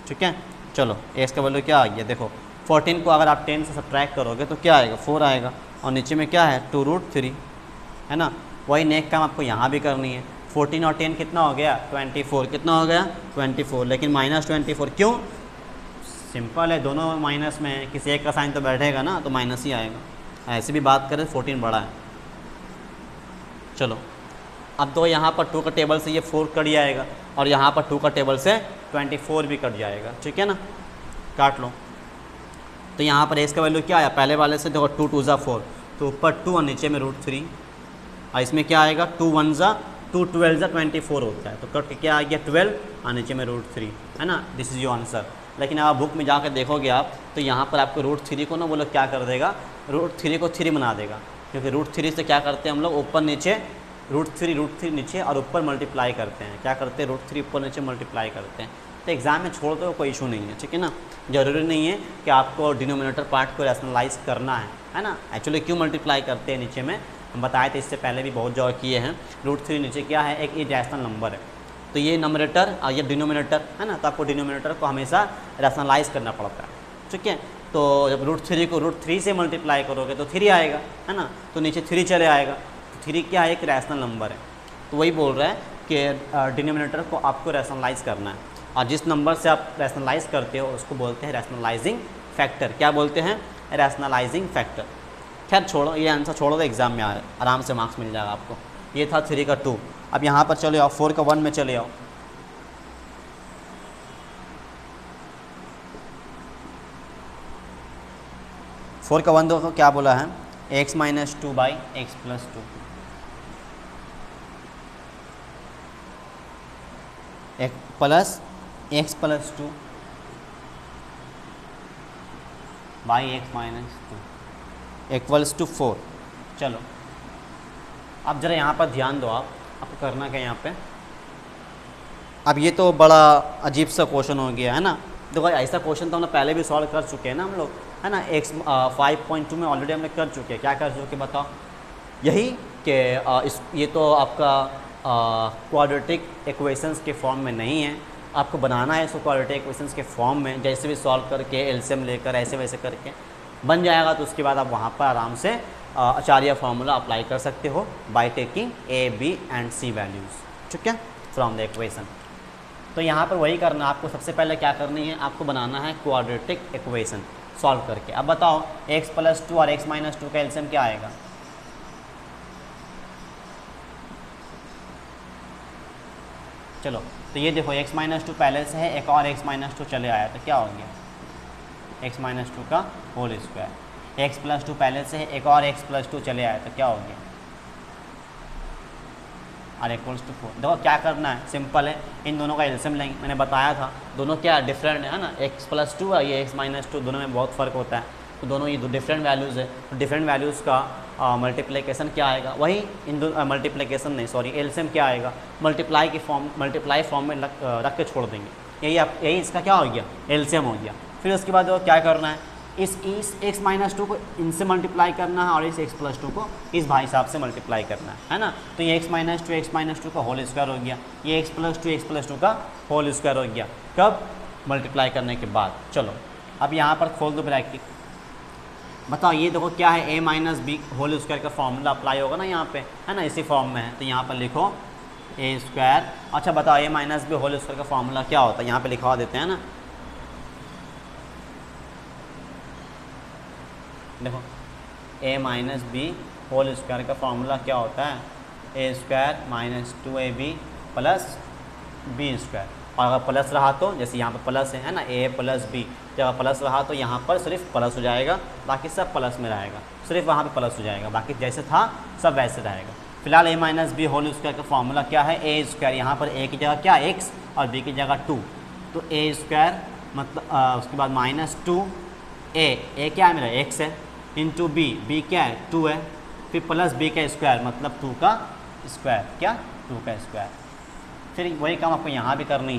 ठीक है। चलो एक्स का वैल्यू क्या आ गया, देखो 14 को अगर आप 10 से सब्ट्रैक्ट करोगे तो क्या आएगा 4 आएगा, और नीचे में क्या है 2√3, है ना। वही नेक काम आपको यहाँ भी करनी है। 14 और 10 कितना हो गया 24, कितना हो गया 24, लेकिन -24 क्यों, सिंपल है, दोनों माइनस में है, किसी एक का साइन तो बैठेगा ना, तो माइनस ही आएगा। ऐसे भी बात करें 14 बड़ा है। चलो अब तो यहाँ पर 2 का टेबल से ये 4 कट जाएगा, और यहाँ पर 2 का टेबल से 24 भी कट जाएगा, ठीक है ना, काट लो। तो यहाँ पर एक्स का वैल्यू क्या आया, पहले वाले से देखो 2 2 ज़ा 4, तो ऊपर 2 और नीचे में √3, और इसमें क्या आएगा 2 1 ज़ा 2 12 ज़ा 24 होता है, तो कट के क्या आ गया 12 और नीचे में √3, है ना। This is your answer. लेकिन आप बुक में जाकर देखोगे आप तो यहाँ पर आपको √3 को ना वो लोग क्या कर देगा, √3 को 3 बना देगा, क्योंकि √3 से क्या करते हैं हम लोग ऊपर नीचे √3 नीचे और ऊपर मल्टीप्लाई करते हैं, क्या करते हैं √3 ऊपर नीचे मल्टीप्लाई करते हैं। तो एग्जाम में छोड़ दो, कोई इशू नहीं है, ठीक है ना। ज़रूरी नहीं है कि आपको डिनोमिनेटर पार्ट को रैशनलाइज करना है ना। एक्चुअली क्यों मल्टीप्लाई करते हैं नीचे में हम बताए थे, इससे पहले भी बहुत जगह किए हैं। √3 नीचे क्या है, एक इरेशनल नंबर है, तो ये नंबरेटर और ये डिनोमिनेटर है ना, तो आपको डिनोमिनेटर को हमेशा रैशनलाइज करना पड़ता है, ठीक है। तो जब √3 को √3 से मल्टीप्लाई करोगे तो 3 आएगा, है ना, तो नीचे 3 चले आएगा, तो 3 क्या है, एक रैशनल नंबर है। तो वही बोल रहा है कि डिनोमिनेटर को आपको रैशनलाइज करना है, और जिस नंबर से आप रैशनलाइज करते हो उसको बोलते हैं रैशनलाइजिंग फैक्टर। क्या बोलते हैं, रैशनलाइजिंग फैक्टर। खैर छोड़ो, ये आंसर छोड़ो, तो एग्जाम में आराम से मार्क्स मिल जाएगा आपको। ये था 3 का 2। अब यहाँ पर चले आओ 4 का 1 में चले आओ। फोर का 1 देखो क्या बोला है, x - 2 by x + 2, plus x + 2 by x - 2 equals to 4। चलो अब ज़रा यहाँ पर ध्यान दो, आपको करना क्या यहाँ पे। अब ये तो बड़ा अजीब सा क्वेश्चन हो गया है ना। देखो ऐसा क्वेश्चन तो हमने पहले भी सॉल्व कर चुके हैं ना हम लोग, है ना। 5.2 में ऑलरेडी हमने कर चुके हैं। क्या कर चुके बताओ, यही कि ये तो आपका क्वाड्रेटिक इक्वेशंस के फॉर्म में नहीं है, आपको बनाना है इसको क्वाड्रेटिक इक्वेशंस के फॉर्म में, जैसे भी सॉल्व करके एलसीएम लेकर ऐसे वैसे करके बन जाएगा। तो उसके बाद आप वहाँ पर आराम से आचार्य फार्मूला अप्लाई कर सकते हो by taking A, B and C values, ठीक है, फ्रॉम द इक्वेशन। तो यहाँ पर वही करना, आपको सबसे पहले क्या करनी है, आपको बनाना है क्वाड्रेटिक इक्वेशन सॉल्व करके। अब बताओ x + 2 और x - 2 का एलसीएम क्या आएगा, चलो तो ये देखो x माइनस टू पहले से है, एक और x माइनस टू चले आया तो क्या हो गया x माइनस टू का whole square. x plus two पहले से है, एक और x प्लस टू चले आया तो क्या हो गया आर इक्वल्स टू 4। देखो क्या करना है, सिंपल है, इन दोनों का एलसीएम लेंगे। मैंने बताया था दोनों क्या डिफरेंट है ना, x प्लस टू है ये x माइनस टू, दोनों में बहुत फ़र्क होता है। तो दोनों ये दो डिफरेंट वैल्यूज़ है, तो डिफरेंट वैल्यूज़ का मल्टीप्लिकेशन क्या आएगा, वही इन दो मल्टीप्लिकेशन नहीं सॉरी एलसीएम क्या आएगा, मल्टीप्लाई फॉर्म में रख के छोड़ देंगे। यही इसका क्या हो गया एलसीएम हो गया। फिर उसके बाद क्या करना है, इस x माइनस टू को इनसे मल्टीप्लाई करना है और इस x प्लस टू को इस भाई साहब से मल्टीप्लाई करना है ना। तो ये x माइनस टू का होल स्क्वायर हो गया, ये x प्लस टू का होल स्क्वायर हो गया। कब मल्टीप्लाई करने के बाद। चलो अब यहाँ पर खोल दो ब्रैकेट, बताओ ये देखो क्या है a minus B whole square का फॉर्मूला अप्लाई होगा ना यहाँ पे, है ना, इसी फॉर्म में है। तो यहाँ पर लिखो a स्क्वायर। अच्छा बताओ a minus B whole square का फॉर्मूला क्या होता है, यहाँ पे लिखवा देते हैं ना। देखो a minus B whole square का फॉर्मूला क्या होता है, a square minus 2ab plus B square. और अगर प्लस रहा तो जैसे यहाँ पर प्लस है ना, a प्लस बी, जब अगर प्लस रहा तो यहाँ पर सिर्फ प्लस हो जाएगा, बाकी सब प्लस में रहेगा, सिर्फ वहाँ पे प्लस हो जाएगा, बाकी जैसे था सब वैसे रहेगा। फिलहाल a minus B whole square का फॉर्मूला क्या है, a स्क्वायर, यहाँ पर a की जगह क्या x और b की जगह 2, तो a स्क्वायर मतलब उसके बाद माइनस 2a क्या है मेरा x है, इंटू बी क्या है 2 है, फिर प्लस b का स्क्वायर मतलब 2 का स्क्वायर, क्या 2 का स्क्वायर। फिर वही काम आपको यहाँ भी करनी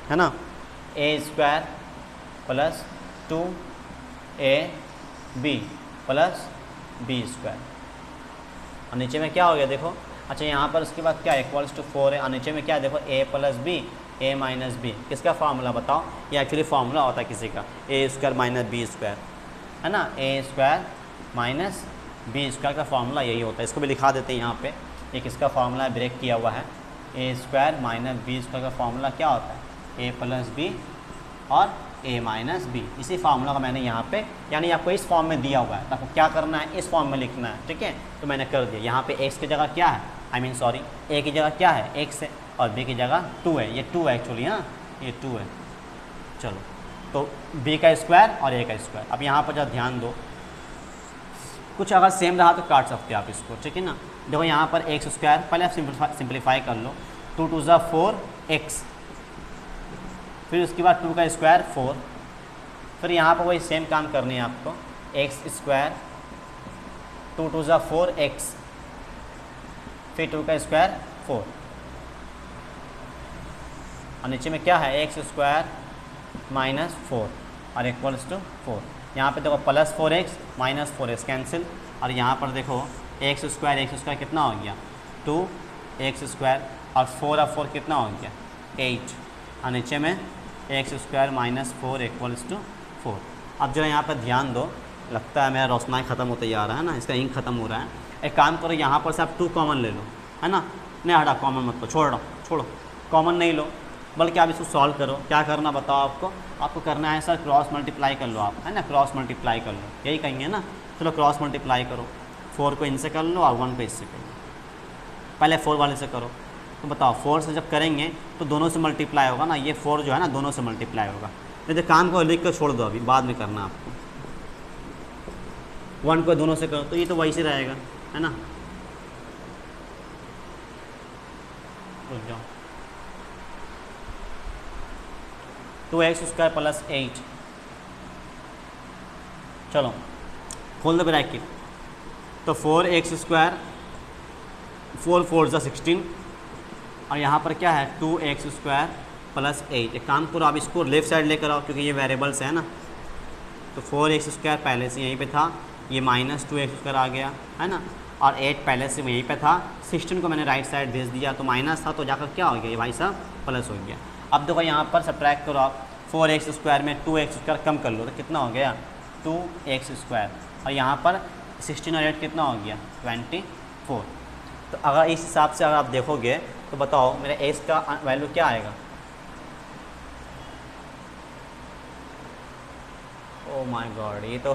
है ना, a square plus 2ab plus B square. और नीचे में क्या हो गया देखो, अच्छा यहाँ पर उसके बाद क्या इक्वल्स टू 4 है, और नीचे में क्या देखो a plus B, a minus B, किसका फार्मूला बताओ, ये एक्चुअली फार्मूला होता है किसी का, a square minus B square, है ना, a square minus B square का फार्मूला यही होता है। इसको भी लिखा देते हैं यहाँ पे, ये किसका फार्मूला है, ब्रेक किया हुआ है, a square minus B square का फार्मूला क्या होता है, a प्लस बी और a माइनस बी। इसी फार्मूला का मैंने यहाँ पे यानी आपको इस फॉर्म में दिया हुआ है, तो आपको क्या करना है इस फॉर्म में लिखना है, ठीक है। तो मैंने कर दिया, यहाँ पे x की जगह क्या है, a की जगह क्या है x है और b की जगह 2 है, ये 2 है एक्चुअली, हाँ ये 2 है। चलो तो b का स्क्वायर और a का स्क्वायर। अब यहाँ पर जब ध्यान दो, कुछ अगर सेम रहा तो काट सकते हो आप इसको, ठीक है ना। देखो यहाँ पर एक्स स्क्वायर, पहले आप सिंप्लीफाई कर लो, 2 2 ज़ा 4x, फिर उसके बाद 2 का स्क्वायर 4, फिर यहाँ पर वही सेम काम करनी है आपको, एक्स स्क्वायर 2 2 ज़ा 4x, फिर 2 का स्क्वायर 4, और नीचे में क्या है एक्स स्क्वायर माइनस 4 और इक्वल्स टू 4। यहाँ पे देखो plus 4x minus 4x cancel, और यहाँ पर देखो एक्स स्क्वायर कितना हो गया 2x स्क्वायर, और 4 और 4 कितना हो गया 8, और नीचे में x square minus 4 equals to 4। अब जो यहाँ पर ध्यान दो, लगता है मेरा रोशनाई ख़त्म होते जा रहा है ना, इसका इंक ख़त्म हो रहा है। एक काम करो, यहाँ पर से आप 2 कॉमन ले लो, है ना, नहीं हटा कॉमन मत लो, छोड़ो कॉमन नहीं लो, बल्कि आप इसको सॉल्व करो। क्या करना बताओ आपको करना है सर, क्रॉस मल्टीप्लाई कर लो आप, है ना, क्रॉस मल्टीप्लाई कर लो, यही कहेंगे ना। चलो क्रॉस मल्टीप्लाई करो, 4 को इनसे कर लो और 1 को इससे कर लो, पहले 4 वाले से करो। तो बताओ 4 से जब करेंगे तो दोनों से मल्टीप्लाई होगा ना, ये 4 जो है ना दोनों से मल्टीप्लाई होगा। नहीं तो काम को लिख कर छोड़ दो, अभी बाद में करना आपको, 1 को दोनों से करो तो ये तो वही से रहेगा, है ना। रुक जाओ, 2x स्क्वायर प्लस 8, चलो खोल दो ब्रैकेट, तो 4x स्क्वायर 4 4 ज़ा 16, और यहाँ पर क्या है 2x स्क्वायर प्लस 8। एक काम करो, आप इसको लेफ्ट साइड लेकर आओ क्योंकि ये वेरिएबल्स है ना। तो 4x स्क्वायर पहले से यहीं पे था, ये माइनस 2x स्क्वायर आ गया, है ना, और 8 पहले से यहीं पे था, 16 को मैंने राइट साइड भेज दिया, तो माइनस था तो जाकर क्या हो गया ये भाई साहब प्लस हो गया। अब देखो यहाँ पर सब्ट्रैक्ट करो आप, 4x स्क्वायर में 2x स्क्वायर कम कर लो तो कितना हो गया 2x स्क्वायर, और यहाँ पर 16 और 8 कितना हो गया 24। तो अगर इस हिसाब से अगर आप देखोगे तो बताओ मेरा x का वैल्यू क्या आएगा। ओ माय गॉड, ये तो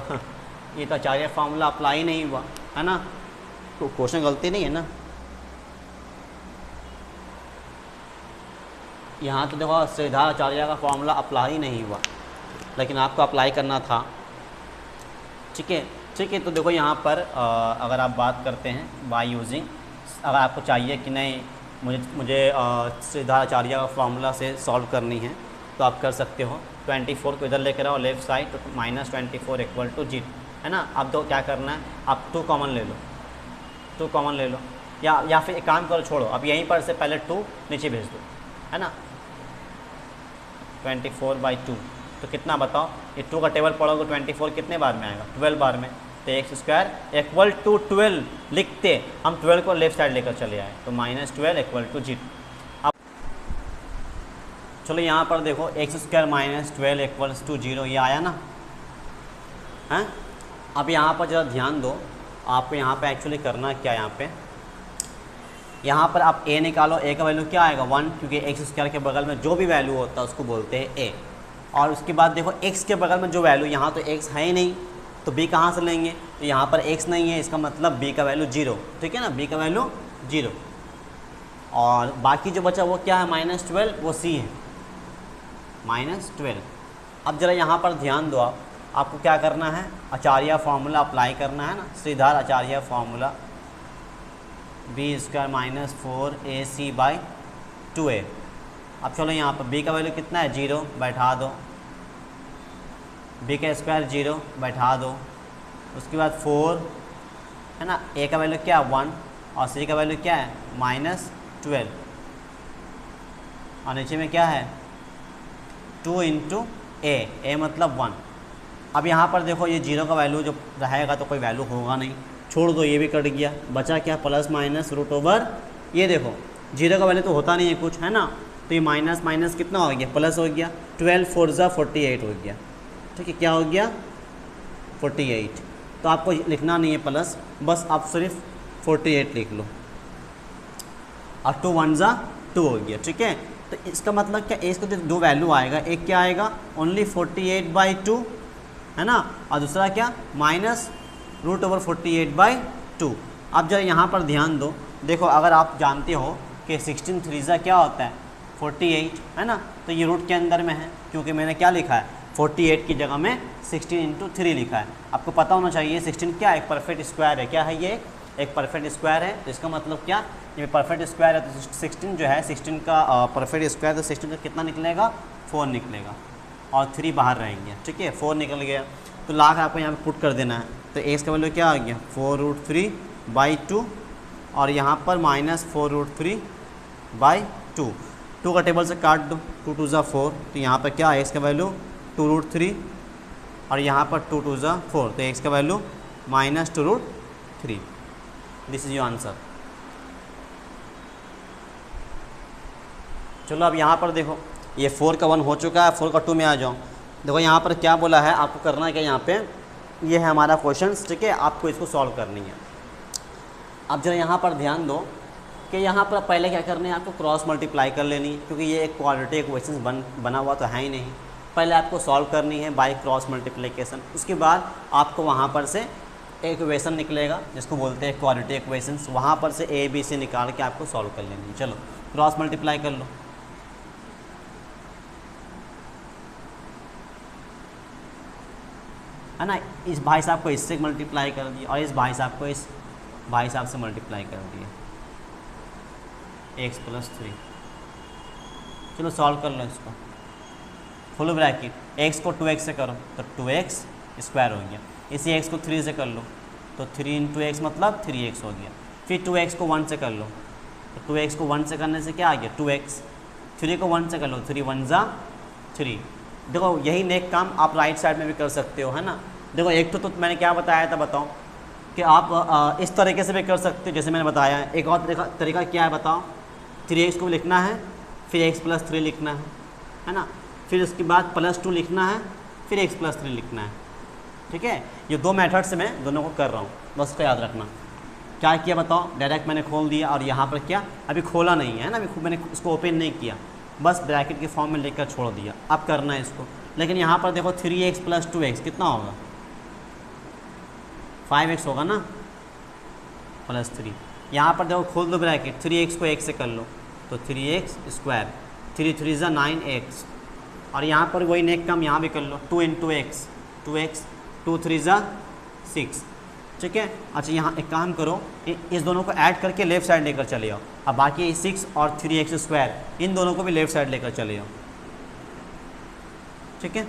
आचार्य फार्मूला अप्लाई नहीं हुआ, है ना, तो क्वेश्चन गलती नहीं है ना। यहाँ तो देखो श्रीधार आचार्य का फॉर्मूला अप्लाई ही नहीं हुआ, लेकिन आपको अप्लाई करना था। ठीक है, ठीक है। तो देखो यहाँ पर अगर आप बात करते हैं बाय यूजिंग, अगर आपको चाहिए कि नहीं मुझे श्रीधार आचार्य का फॉर्मूला से सॉल्व करनी है तो आप कर सकते हो। 24 को इधर लेकर आओ लेफ्ट साइड, तो -24 इक्वल टू 0 है ना। अब तो क्या करना है, आप 2 कॉमन ले लो, 2 कॉमन ले लो, या फिर एक काम करो, छोड़ो अब यहीं पर से पहले 2 नीचे भेज दो, है ना। 24/2 तो कितना बताओ, ये 2 का टेबल पढ़ोगे 24 कितने बार में आएगा, 12 बार में। तो x² इक्वल टू 12 लिखते हम 12 को लेफ्ट साइड लेकर चले आए, तो -12 इक्वल टू 0। अब चलो यहाँ पर देखो x² -12 इक्वल्स टू 0, ये आया ना, हैं। अब यहाँ पर ज़रा ध्यान दो, आपको यहाँ पे एक्चुअली करना क्या है, यहाँ पर आप a निकालो, a का वैल्यू क्या आएगा 1, क्योंकि x² के बगल में जो भी वैल्यू होता है उसको बोलते हैं a। और उसके बाद देखो x के बगल में जो वैल्यू, यहाँ तो x है ही नहीं, तो b कहाँ से लेंगे, तो यहाँ पर x नहीं है, इसका मतलब b का वैल्यू 0, ठीक है ना, b का वैल्यू 0। और बाकी जो बचा वो क्या है, -12, वो c है, -12। अब ज़रा यहाँ पर ध्यान दो, आपको क्या करना है, आचार्य फार्मूला अप्लाई करना है ना, श्रीधार आचार्य फार्मूला, b² -4ac/2a। अब चलो यहाँ पर b का वैल्यू कितना है, 0, बैठा दो, b का स्क्वायर 0, बैठा दो। उसके बाद 4 है ना, a का वैल्यू क्या है 1, और c का वैल्यू क्या है -12, और नीचे में क्या है 2 × a मतलब 1। अब यहाँ पर देखो ये 0 का वैल्यू जब रहेगा तो कोई वैल्यू होगा नहीं, छोड़ दो, ये भी कट गया, बचा क्या ±√, ये देखो 0 का वैल्यू तो होता नहीं है कुछ, है ना, तो ये माइनस माइनस कितना हो गया, प्लस हो गया, 12 4 × 48 हो गया, ठीक है, क्या हो गया 48। तो आपको लिखना नहीं है प्लस, बस आप सिर्फ 48 लिख लो, और 2 1 × 2 हो गया, ठीक है। तो इसका मतलब क्या, इसका जो 2 वैल्यू आएगा, एक क्या आएगा ओनली 48/2, है ना, और दूसरा क्या -√48/2। अब जरा यहाँ पर ध्यान दो, देखो अगर आप जानते हो कि 16 3 क्या होता है 48, है ना, तो ये रूट के अंदर में है, क्योंकि मैंने क्या लिखा है 48 की जगह में 16 × 3 लिखा है। आपको पता होना चाहिए 16 क्या, एक परफेक्ट स्क्वायर है, क्या है ये, एक परफेक्ट स्क्वायर है। तो इसका मतलब क्या, ये परफेक्ट स्क्वायर है, तो 16 जो है 16 का परफेक्ट स्क्वायर, तो 16 का कितना निकलेगा 4 निकलेगा, और 3 बाहर रहेंगे, ठीक है, 4 निकल गया। तो लाख आपको यहाँ पे पुट कर देना है, तो x का वैल्यू क्या आ गया 4√3/2, और यहाँ पर -4√3/2। 2 का टेबल से काट दो, 2 2 ज़ा 4, तो यहाँ पर क्या है x का वैल्यू 2√3, और यहाँ पर 2 2 ज़ा 4, तो x का value -2√3। This is your answer. चलो अब यहाँ पर देखो, ये 4 का 1 हो चुका है, 4 का 2 में आ जाओ। देखो यहाँ पर क्या बोला है, आपको करना है क्या, यहाँ पे ये है हमारा क्वेश्चन, ठीक है, आपको इसको सॉल्व करनी है। अब जरा यहाँ पर ध्यान दो कि यहाँ पर पहले क्या करना है, आपको क्रॉस मल्टीप्लाई कर लेनी है, क्योंकि ये एक क्वाड्रेटिक इक्वेशन बना हुआ तो है ही नहीं, पहले आपको सॉल्व करनी है बाय क्रॉस मल्टीप्लिकेशन। उसके बाद आपको वहाँ पर से एक इक्वेशन निकलेगा जिसको बोलते हैं क्वाड्रेटिक इक्वेशंस, वहाँ पर से a b c निकाल के आपको सॉल्व कर लेनी है। चलो क्रॉस मल्टीप्लाई कर लो, है ना, इस भाई साहब को इससे मल्टीप्लाई कर दिया, और इस भाई साहब को इस भाई साहब से मल्टीप्लाई कर दिया, x + 3। चलो सॉल्व कर लो इसको, फुल ब्रैकेट, x को 2x से करो तो 2x² हो गया, इसी x को 3 से कर लो तो 3 × x मतलब 3x हो गया, फिर 2x को 1 से कर लो तो 2x को 1 से करने से क्या आ गया 2x, 3 को 1 से कर लो 3 1 ज़ा 3। देखो यही नेक काम आप राइट साइड में भी कर सकते हो, है ना। देखो एक तो मैंने क्या बताया था, बताओ कि आप इस तरीके से भी कर सकते हो जैसे मैंने बताया है। एक और तरीका क्या है बताओ, 3x को लिखना है, फिर x + 3 लिखना है ना, फिर उसके बाद +2 लिखना है, फिर x + 3 लिखना है, ठीक है। ये 2 मेथड से मैं दोनों को कर रहा हूँ, बस उसका याद रखना। क्या किया बताओ, डायरेक्ट मैंने खोल दिया, और यहाँ पर क्या अभी खोला नहीं है ना, अभी मैंने इसको ओपन नहीं किया, बस ब्रैकेट के फॉर्म में लेकर छोड़ दिया। अब करना है इसको, लेकिन यहाँ पर देखो 3x + 2x कितना होगा 5x होगा ना, +3। यहाँ पर देखो खोल दो ब्रैकेट, 3x को 1 से कर लो तो 3x², 3 3 ज़ा 9x, और यहाँ पर वही नेक काम यहाँ भी कर लो, 2 × x, 2x, 2 3 ज़ा 6, ठीक है। अच्छा यहाँ एक काम करो, इस दोनों को ऐड करके लेफ्ट साइड लेकर चले आओ। अब बाकी 6 और 3x² इन दोनों को भी लेफ्ट साइड लेकर चले आओ, ठीक है।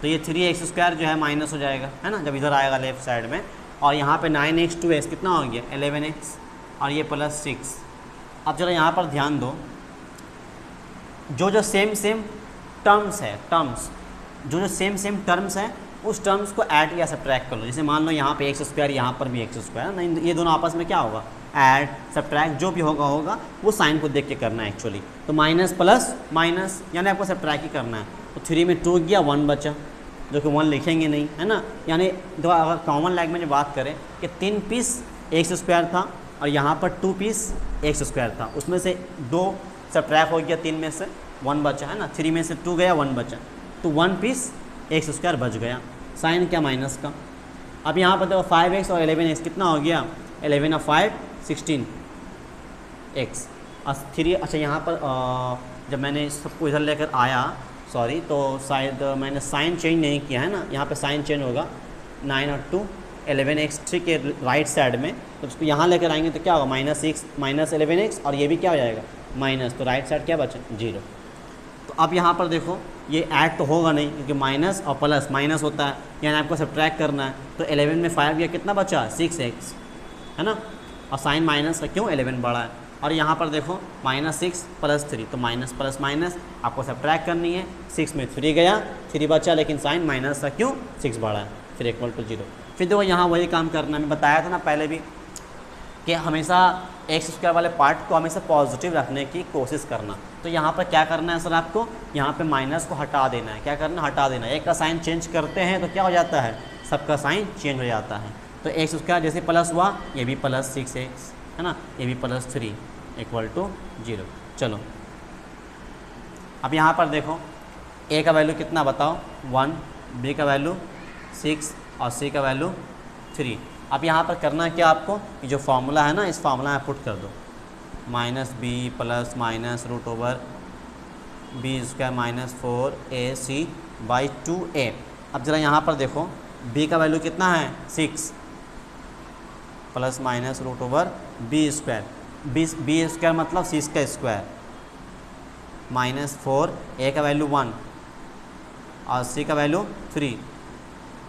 तो ये 3x² जो है माइनस हो जाएगा, है ना, जब इधर आएगा लेफ्ट साइड में। और यहाँ पे 9x 2x कितना हो गया 11x, और ये +6। अब जरा यहाँ पर ध्यान दो, जो सेम टर्म्स है, टर्म्स जो सेम टर्म्स हैं उस टर्म्स को ऐड या सब्ट्रैक्ट कर लो। जैसे मान लो यहाँ पे x², यहाँ पर भी x², नहीं ये दोनों आपस में क्या होगा, ऐड सब्ट्रैक्ट जो भी होगा वो साइन को देख के करना है एक्चुअली। तो माइनस प्लस माइनस यानी आपको सब्ट्रैक्ट ही करना है। तो 3 में 2 गया, 1 बचा, जो कि 1 लिखेंगे नहीं, है ना। यानी तो अगर कॉमन लैंग्वेज में बात करें कि 3 पीस x² था और यहाँ पर 2 पीस x² था, उसमें से 2 सब्ट्रैक्ट हो गया, 3 में से 1 बचा, है ना। 3 में से 2 गया, 1 बचा, तो 1 पीस x² बच गया, साइन क्या माइनस का। अब यहाँ पर देखो 5x और 11x कितना हो गया, 11 और 5 16x और 3। अच्छा यहाँ पर जब मैंने सबको इधर लेकर आया, सॉरी, तो शायद मैंने साइन चेंज नहीं किया है ना, यहाँ पे साइन चेंज होगा। 9 और 2 11x, ठीक है, राइट साइड में, तो उसको यहाँ लेकर आएंगे तो क्या होगा, -6 -11x, और ये भी क्या हो जाएगा माइनस, तो राइट साइड क्या बचा 0। तो अब यहाँ पर देखो ये ऐड तो होगा नहीं, क्योंकि माइनस और प्लस माइनस होता है, यानी आपको सब्ट्रैक्ट करना है। तो 11 में 5 या कितना बचा 6x, है ना, और साइन माइनस का क्यों 11 बड़ा है। और यहाँ पर देखो -6 + 3, तो माइनस प्लस माइनस आपको सब्ट्रैक्ट करनी है। 6 में 3 गया, 3 बचा, लेकिन साइन माइनस का क्यों 6 बड़ा है, फिर =0। फिर देखो यहाँ वही काम करना, मैं बताया था ना पहले भी कि हमेशा x² वाले पार्ट को हमेशा पॉजिटिव रखने की कोशिश करना। तो यहाँ पर क्या करना है सर, आपको यहाँ पे माइनस को हटा देना है। क्या करना, हटा देना है। एक का साइन चेंज करते हैं तो क्या हो जाता है, सबका साइन चेंज हो जाता है। तो x² जैसे प्लस हुआ, ये भी +6x, है ना, ये भी +3 = 0। चलो अब यहाँ पर देखो a का वैल्यू कितना बताओ 1, b का वैल्यू 6 और c का वैल्यू 3। अब यहाँ पर करना है क्या आपको, ये जो फार्मूला है ना, इस फार्मूला में पुट कर दो, -b + -√b² - 4ac/2a। अब ज़रा यहाँ पर देखो b का वैल्यू कितना है 6 + -√b², b² मतलब c² -4, a का वैल्यू 1 और c का वैल्यू 3,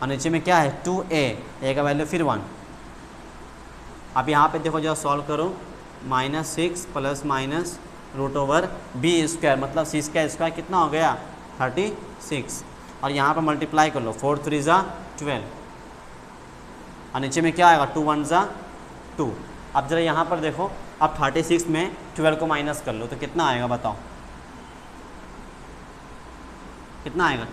और नीचे में क्या है 2a, a का वैल्यू फिर 1। अब यहाँ पे देखो जब सॉल्व करो, -6 + -√b² मतलब c² कितना हो गया 36, और यहाँ पर मल्टीप्लाई कर लो, 4 3 ज़ा 12, और नीचे में क्या आएगा 2 1 ज़ा 2। अब जरा यहाँ पर देखो, अब 36 में 12 को माइनस कर लो तो कितना आएगा बताओ, कितना आएगा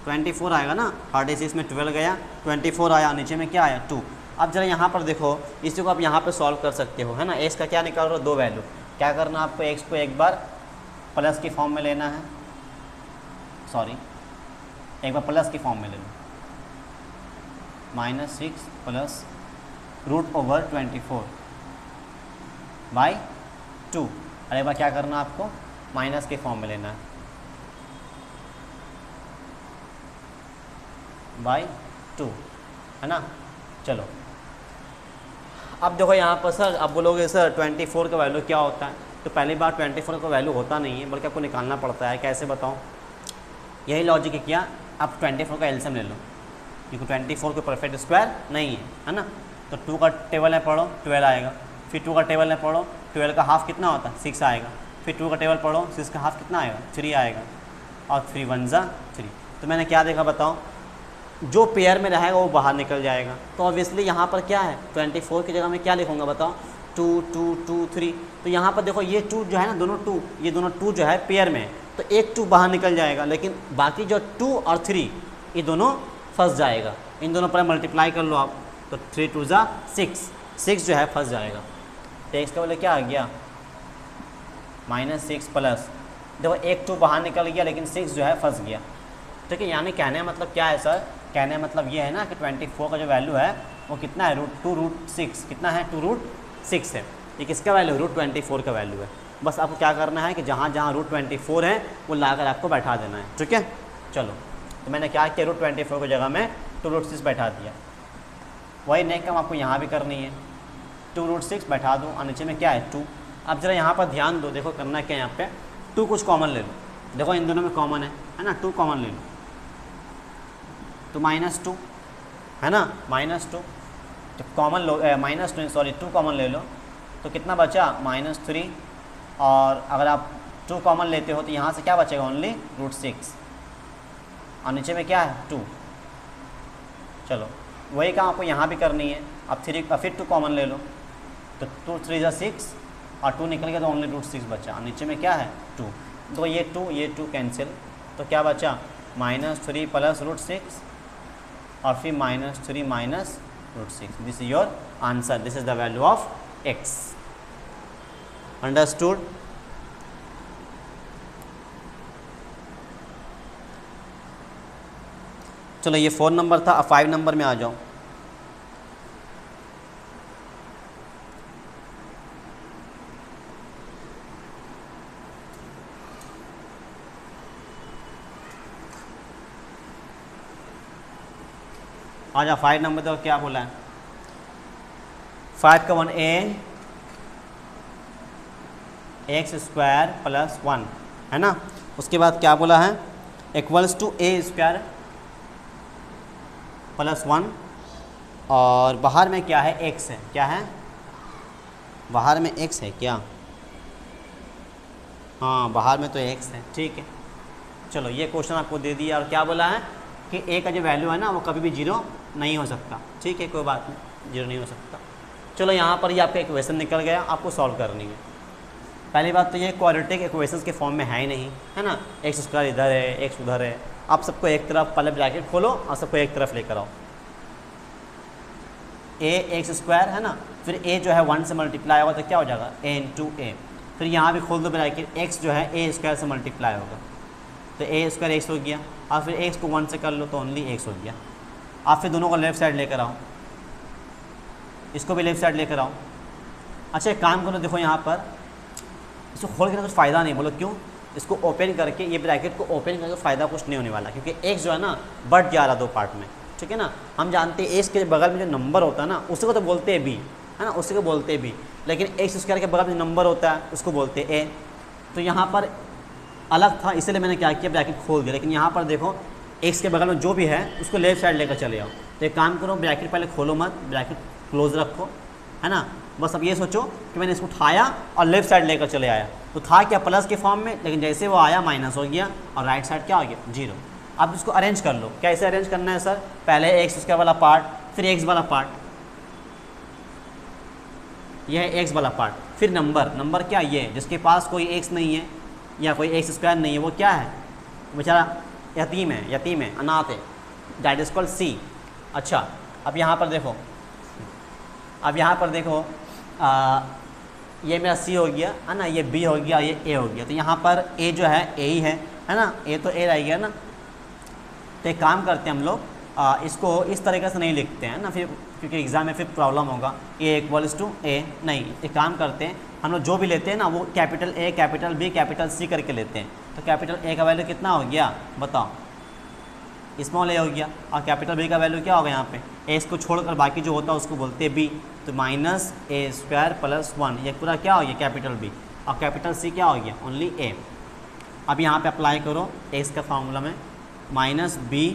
24 आएगा ना। 36 में 12 गया, 24 आया, नीचे में क्या आया 2। अब जरा यहाँ पर देखो, इसी को आप यहाँ पर सॉल्व कर सकते हो, है ना। x का क्या निकाल रहे हो, 2 वैल्यू। क्या करना आपको, x को एक बार प्लस की फॉर्म में लेना है, सॉरी एक बार प्लस की फॉर्म में ले लो, -6 + √24/2, और एक बार क्या करना आपको माइनस के फॉर्म में लेना है /2, है ना। चलो अब देखो यहाँ पर सर, अब बोलोगे सर 24 का वैल्यू क्या होता है, तो पहली बार 24 का वैल्यू होता नहीं है, बल्कि आपको निकालना पड़ता है। कैसे बताओ, यही लॉजिक है क्या, आप 24 का एलसीएम ले लो, क्योंकि 24 को परफेक्ट स्क्वायर नहीं है ना। तो 2 का टेबल में पढ़ो 12 आएगा, फिर 2 का टेबल में पढ़ो 12 का हाफ कितना होता है 6 आएगा, फिर 2 का टेबल पढ़ो 6 का हाफ कितना आएगा 3 आएगा, और 3 1 ज़ा 3। तो मैंने क्या देखा बताओ, जो पेयर में रहेगा वो बाहर निकल जाएगा। तो ऑब्वियसली यहाँ पर क्या है 24 की जगह में क्या लिखूँगा बताओ 2 2 2 3। तो यहाँ पर देखो ये 2 जो है ना, दोनों 2, ये दोनों 2 जो है पेयर में, तो एक 2 बाहर निकल जाएगा, लेकिन बाकी जो 2 और 3 ये दोनों फंस जाएगा। इन दोनों पर मल्टीप्लाई कर लो आप, तो 3 2 ज़ा 6 जो है फंस जाएगा। तो x का वैल्यू क्या आ गया -6 प्लस, देखो एक 2 बाहर निकल गया, लेकिन 6 जो है फंस गया। ठीक है, यानी कहने का मतलब क्या है सर, कहने का मतलब ये है ना कि 24 का जो वैल्यू है वो कितना है √2 √6, कितना है 2 √6 है। ये किसका वैल्यू है? √24 का वैल्यू है। बस आपको क्या करना है कि जहाँ जहाँ √24 है वो लाकर आपको बैठा देना है, ठीक है। चलो, तो मैंने क्या किया, √24 की जगह में 2√6 बैठा दिया। वही नेक काम आपको यहाँ भी करनी है, 2√6 बैठा दूँ और नीचे में क्या है 2। अब जरा यहाँ पर ध्यान दो, देखो करना क्या है यहाँ पे, 2 कुछ कॉमन ले लो, देखो इन दोनों में कॉमन है ना, 2 कॉमन ले लो तो -2 है ना, -2 तो कॉमन लो, -2 कॉमन ले लो तो कितना बचा -3, और अगर आप 2 कॉमन लेते हो तो यहाँ से क्या बचेगा ओनली √6 और नीचे में क्या है 2। चलो वही काम आपको यहाँ भी करनी है। अब फिर 2 कॉमन ले लो तो 2 3 × 6 और 2 निकल गया तो ओनली √6 बचा और नीचे में क्या है 2। तो ये 2 कैंसिल, तो क्या बचा -3 + √6 और फिर -3 - √6। This is your answer, this is the value of x। Understood? चलो ये 4 नंबर था, अब 5 नंबर में आ जाओ। आ जाओ 5 नंबर तो क्या बोला है, 5 का 1 x² + 1 है ना। उसके बाद क्या बोला है, = a² + 1 और बाहर में क्या है x है, क्या है बाहर में x है क्या, हाँ बाहर में तो x है, ठीक है। चलो ये क्वेश्चन आपको दे दिया और क्या बोला है कि a का जो वैल्यू है ना वो कभी भी 0 नहीं हो सकता, ठीक है, कोई बात नहीं, 0 नहीं हो सकता। चलो यहाँ पर ये आपका इक्वेशन निकल गया, आपको सॉल्व करनी है। पहली बात तो ये क्वाड्रेटिक इक्वेशंस के फॉर्म में है ही नहीं, है ना, x² इधर है, x उधर है। आप सबको एक तरफ पहले ब्रैकेट खोलो और सबको एक तरफ लेकर आओ। ax² है ना, फिर a जो है 1 से मल्टीप्लाई होगा तो क्या हो जाएगा a × a। फिर यहाँ भी खोल दो ब्रैकेट, x जो है a² से मल्टीप्लाई होगा तो a² x हो गया, और फिर x को 1 से कर लो तो ओनली x हो गया। आप फिर दोनों को लेफ्ट साइड लेकर आओ, इसको भी लेफ्ट साइड लेकर आओ। अच्छा एक काम करो, देखो यहाँ पर इसको खोल के ना कुछ फ़ायदा नहीं, बोलो क्यों, इसको ओपन करके ये ब्रैकेट को ओपन करके फ़ायदा कुछ नहीं होने वाला, क्योंकि x जो है ना बढ़ जा रहा 2 पार्ट में, ठीक है ना। हम जानते हैं x के बगल में जो नंबर होता है ना उसी को तो बोलते हैं b, है ना, उसी को बोलते हैं b, लेकिन x² के बगल में नंबर होता है उसको बोलते हैं a। तो यहाँ पर अलग था इसलिए मैंने क्या किया, ब्रैकेट खोल दिया, लेकिन यहाँ पर देखो x के बगल में जो भी है उसको लेफ्ट साइड लेकर चले आओ। तो एक काम करो, ब्रैकेट पहले खोलो मत, ब्रैकेट क्लोज रखो, है ना। बस अब ये सोचो कि मैंने इसको उठाया और लेफ्ट साइड लेकर चले आया, तो था क्या प्लस के फॉर्म में, लेकिन जैसे वो आया माइनस हो गया और राइट साइड क्या हो गया 0। अब इसको अरेंज कर लो, कैसे अरेंज करना है सर, पहले x² वाला पार्ट, फिर x वाला पार्ट, यह है x वाला पार्ट, फिर नंबर क्या ये जिसके पास कोई x नहीं है या कोई x² नहीं है वो क्या है, बेचारा यतीम है, अनाथ है, दैट इज कॉल्ड c। अच्छा अब यहाँ पर देखो, ये मेरा c हो गया, है ना, ये b हो गया, ये a हो गया, तो यहाँ पर a जो है a ही है ना, a तो a रह गया ना। तो एक काम करते हैं हम लोग, इसको इस तरीके से नहीं लिखते हैं ना, फिर क्योंकि एग्ज़ाम में फिर प्रॉब्लम होगा, a = a नहीं। एक काम करते हैं हम लोग जो भी लेते हैं ना वो capital A, capital B, capital C करके लेते हैं। तो कैपिटल A का वैल्यू कितना हो गया बताओ, स्मॉल a हो गया, और कैपिटल B का वैल्यू क्या होगा यहाँ पे, a को छोड़कर बाकी जो होता है उसको बोलते हैं b, तो -a² + 1 ये पूरा क्या हो गया कैपिटल B, और कैपिटल C क्या हो गया ओनली a। अब यहाँ पे अप्लाई करो x का फार्मूला में -b,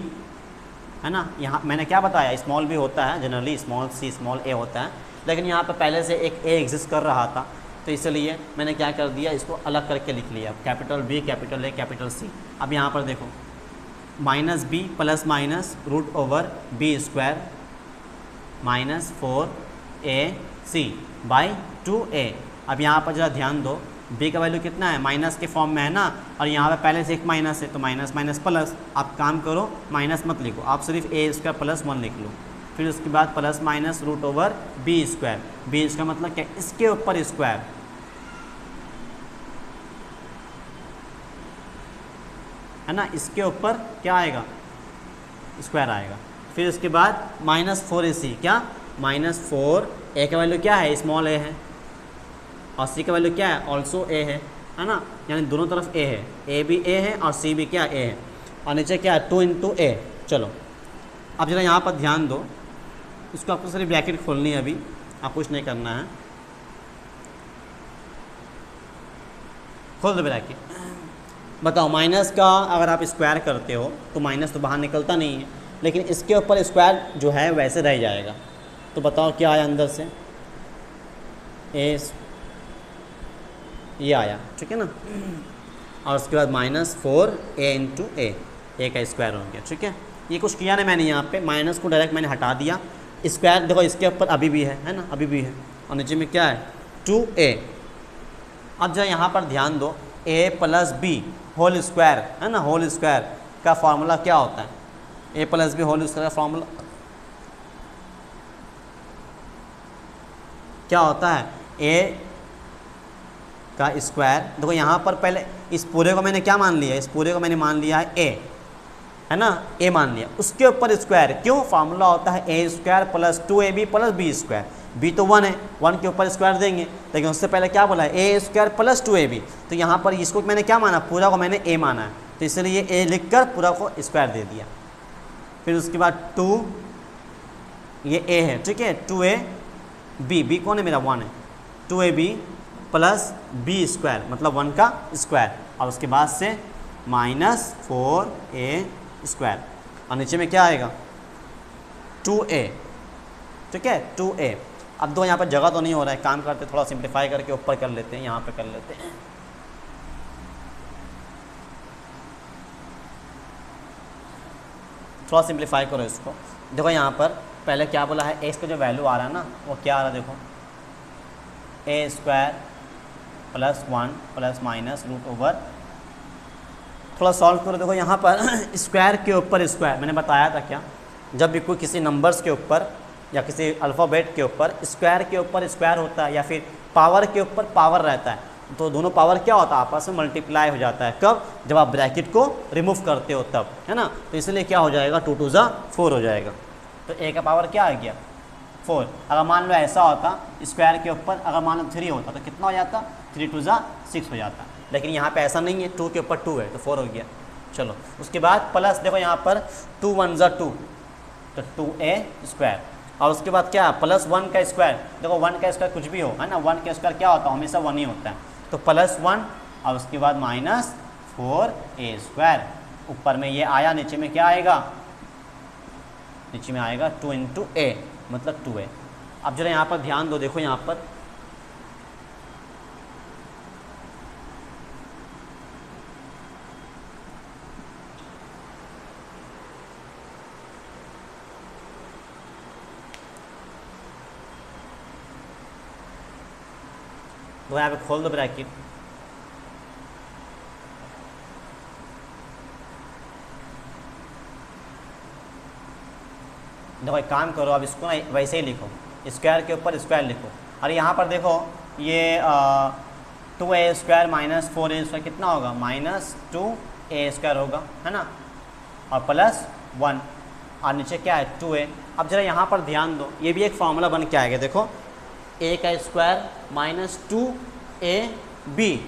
है ना, यहाँ मैंने क्या बताया स्मॉल b होता है generally, small c small a होता है, लेकिन यहाँ पे पहले से एक a एग्जिस्ट कर रहा था तो इसलिए मैंने क्या कर दिया, इसको अलग करके लिख लिया, capital B, capital A, capital C। अब यहाँ पर देखो -b + -√b² -4ac/2a। अब यहाँ पर जरा ध्यान दो, b का वैल्यू कितना है, माइनस के फॉर्म में है ना, और यहाँ पे पहले से एक माइनस है तो माइनस माइनस प्लस। आप काम करो माइनस मत लिखो, आप सिर्फ a² + 1 लिख लो, फिर उसके बाद + -√b², b² मतलब क्या, इसके ऊपर स्क्वायर, है ना, इसके ऊपर क्या आएगा स्क्वायर आएगा। फिर उसके बाद -4ac, क्या -4, a का वैल्यू क्या है स्मॉल a है, और सी का वैल्यू क्या है, ऑल्सो ए है ना, यानी दोनों तरफ ए है, ए भी ए है और सी भी क्या ए है, और नीचे क्या है 2 इंटू ए। चलो अब जरा यहाँ पर ध्यान दो, इसको आपको सारी ब्रैकेट खोलनी है, अभी आप कुछ नहीं करना है, खोल दो ब्रैकेट। बताओ माइनस का अगर आप स्क्वायर करते हो तो माइनस तो बाहर निकलता नहीं है, लेकिन इसके ऊपर स्क्वायर जो है वैसे रह जाएगा। तो बताओ क्या आया अंदर से, ए ये आया, ठीक है ना, और उसके बाद -4 ए इंटू ए का स्क्वायर हो गया, ठीक है। ये कुछ किया नहीं मैंने, यहाँ पे माइनस को डायरेक्ट मैंने हटा दिया, स्क्वायर देखो इसके ऊपर अभी भी है ना, अभी भी है, और नीचे में क्या है 2a। अब जरा यहाँ पर ध्यान दो, a plus b whole square है ना, होल स्क्वायर का फॉर्मूला क्या होता है, a plus b whole square का फॉर्मूला क्या होता है, a का स्क्वायर। देखो यहाँ पर पहले इस पूरे को मैंने क्या मान लिया, इस पूरे को मैंने मान लिया है a, है ना, a मान लिया, उसके ऊपर स्क्वायर, क्यों, फार्मूला होता है a square plus 2ab plus b square, b तो 1 है, 1 के ऊपर स्क्वायर देंगे, लेकिन उससे पहले क्या बोला है a स्क्वायर प्लस 2ab, तो यहाँ पर इसको मैंने क्या माना, पूरा को मैंने a माना है, तो इसलिए a लिख कर पूरा को स्क्वायर दे दिया। फिर उसके बाद 2 ये a है, ठीक है, 2ab, b कौन है मेरा 1 है, 2ab प्लस b स्क्वायर मतलब 1 का स्क्वायर, और उसके बाद से -4a स्क्वायर, और नीचे में क्या आएगा 2a, ठीक है 2a। अब दो यहाँ पर जगह तो नहीं हो रहा है, काम करते थोड़ा सिंप्लीफाई करके ऊपर कर लेते हैं, यहाँ पे कर लेते हैं, थोड़ा सिंप्लीफाई करो इसको। देखो यहाँ पर पहले क्या बोला है, x का जो वैल्यू आ रहा है ना वो क्या आ रहा है, देखो a square plus 1 plus minus root over, थोड़ा सॉल्व करो। देखो यहाँ पर स्क्वायर के ऊपर स्क्वायर, मैंने बताया था क्या, जब भी कोई किसी नंबर्स के ऊपर या किसी अल्फ़ाबेट के ऊपर स्क्वायर के ऊपर स्क्वायर होता है या फिर पावर के ऊपर पावर रहता है, तो दोनों पावर क्या होता है, आपस में मल्टीप्लाई हो जाता है, कब, जब आप ब्रैकेट को रिमूव करते हो तब, है ना, तो इसलिए क्या हो जाएगा 2 2 जा 4 हो जाएगा, तो a का पावर क्या आ गया 4। अगर मान लो ऐसा होता स्क्वायर के ऊपर, अगर मान लो 3 होता तो कितना हो जाता, 3 2 जा 6 हो जाता, लेकिन यहाँ पे ऐसा नहीं है, 2 के ऊपर 2 है तो 4 हो गया। चलो उसके बाद प्लस, देखो यहाँ पर 2 1 जा 2 तो 2a स्क्वायर, और उसके बाद क्या प्लस 1 का स्क्वायर, देखो 1 का स्क्वायर कुछ भी हो, है ना, 1 का स्क्वायर क्या होता है, हमेशा 1 ही होता है, तो प्लस 1, और उसके बाद -4a स्क्वायर, ऊपर में ये आया, नीचे में क्या आएगा, नीचे में आएगा 2 इंटू a मतलब 2a। अब जरा यहाँ पर ध्यान दो, देखो यहाँ पर तो यहाँ पे खोल दो ब्रैकेट, देखो एक काम करो, अब इसको ना वैसे ही लिखो, स्क्वायर के ऊपर स्क्वायर लिखो, और यहाँ पर देखो ये 2a square minus 4a square कितना होगा, -2a स्क्वायर होगा, है ना, और प्लस 1, और नीचे क्या है 2a। अब जरा यहाँ पर ध्यान दो, ये भी एक फार्मूला बन के आएगा, देखो a का स्क्वायर -2ab,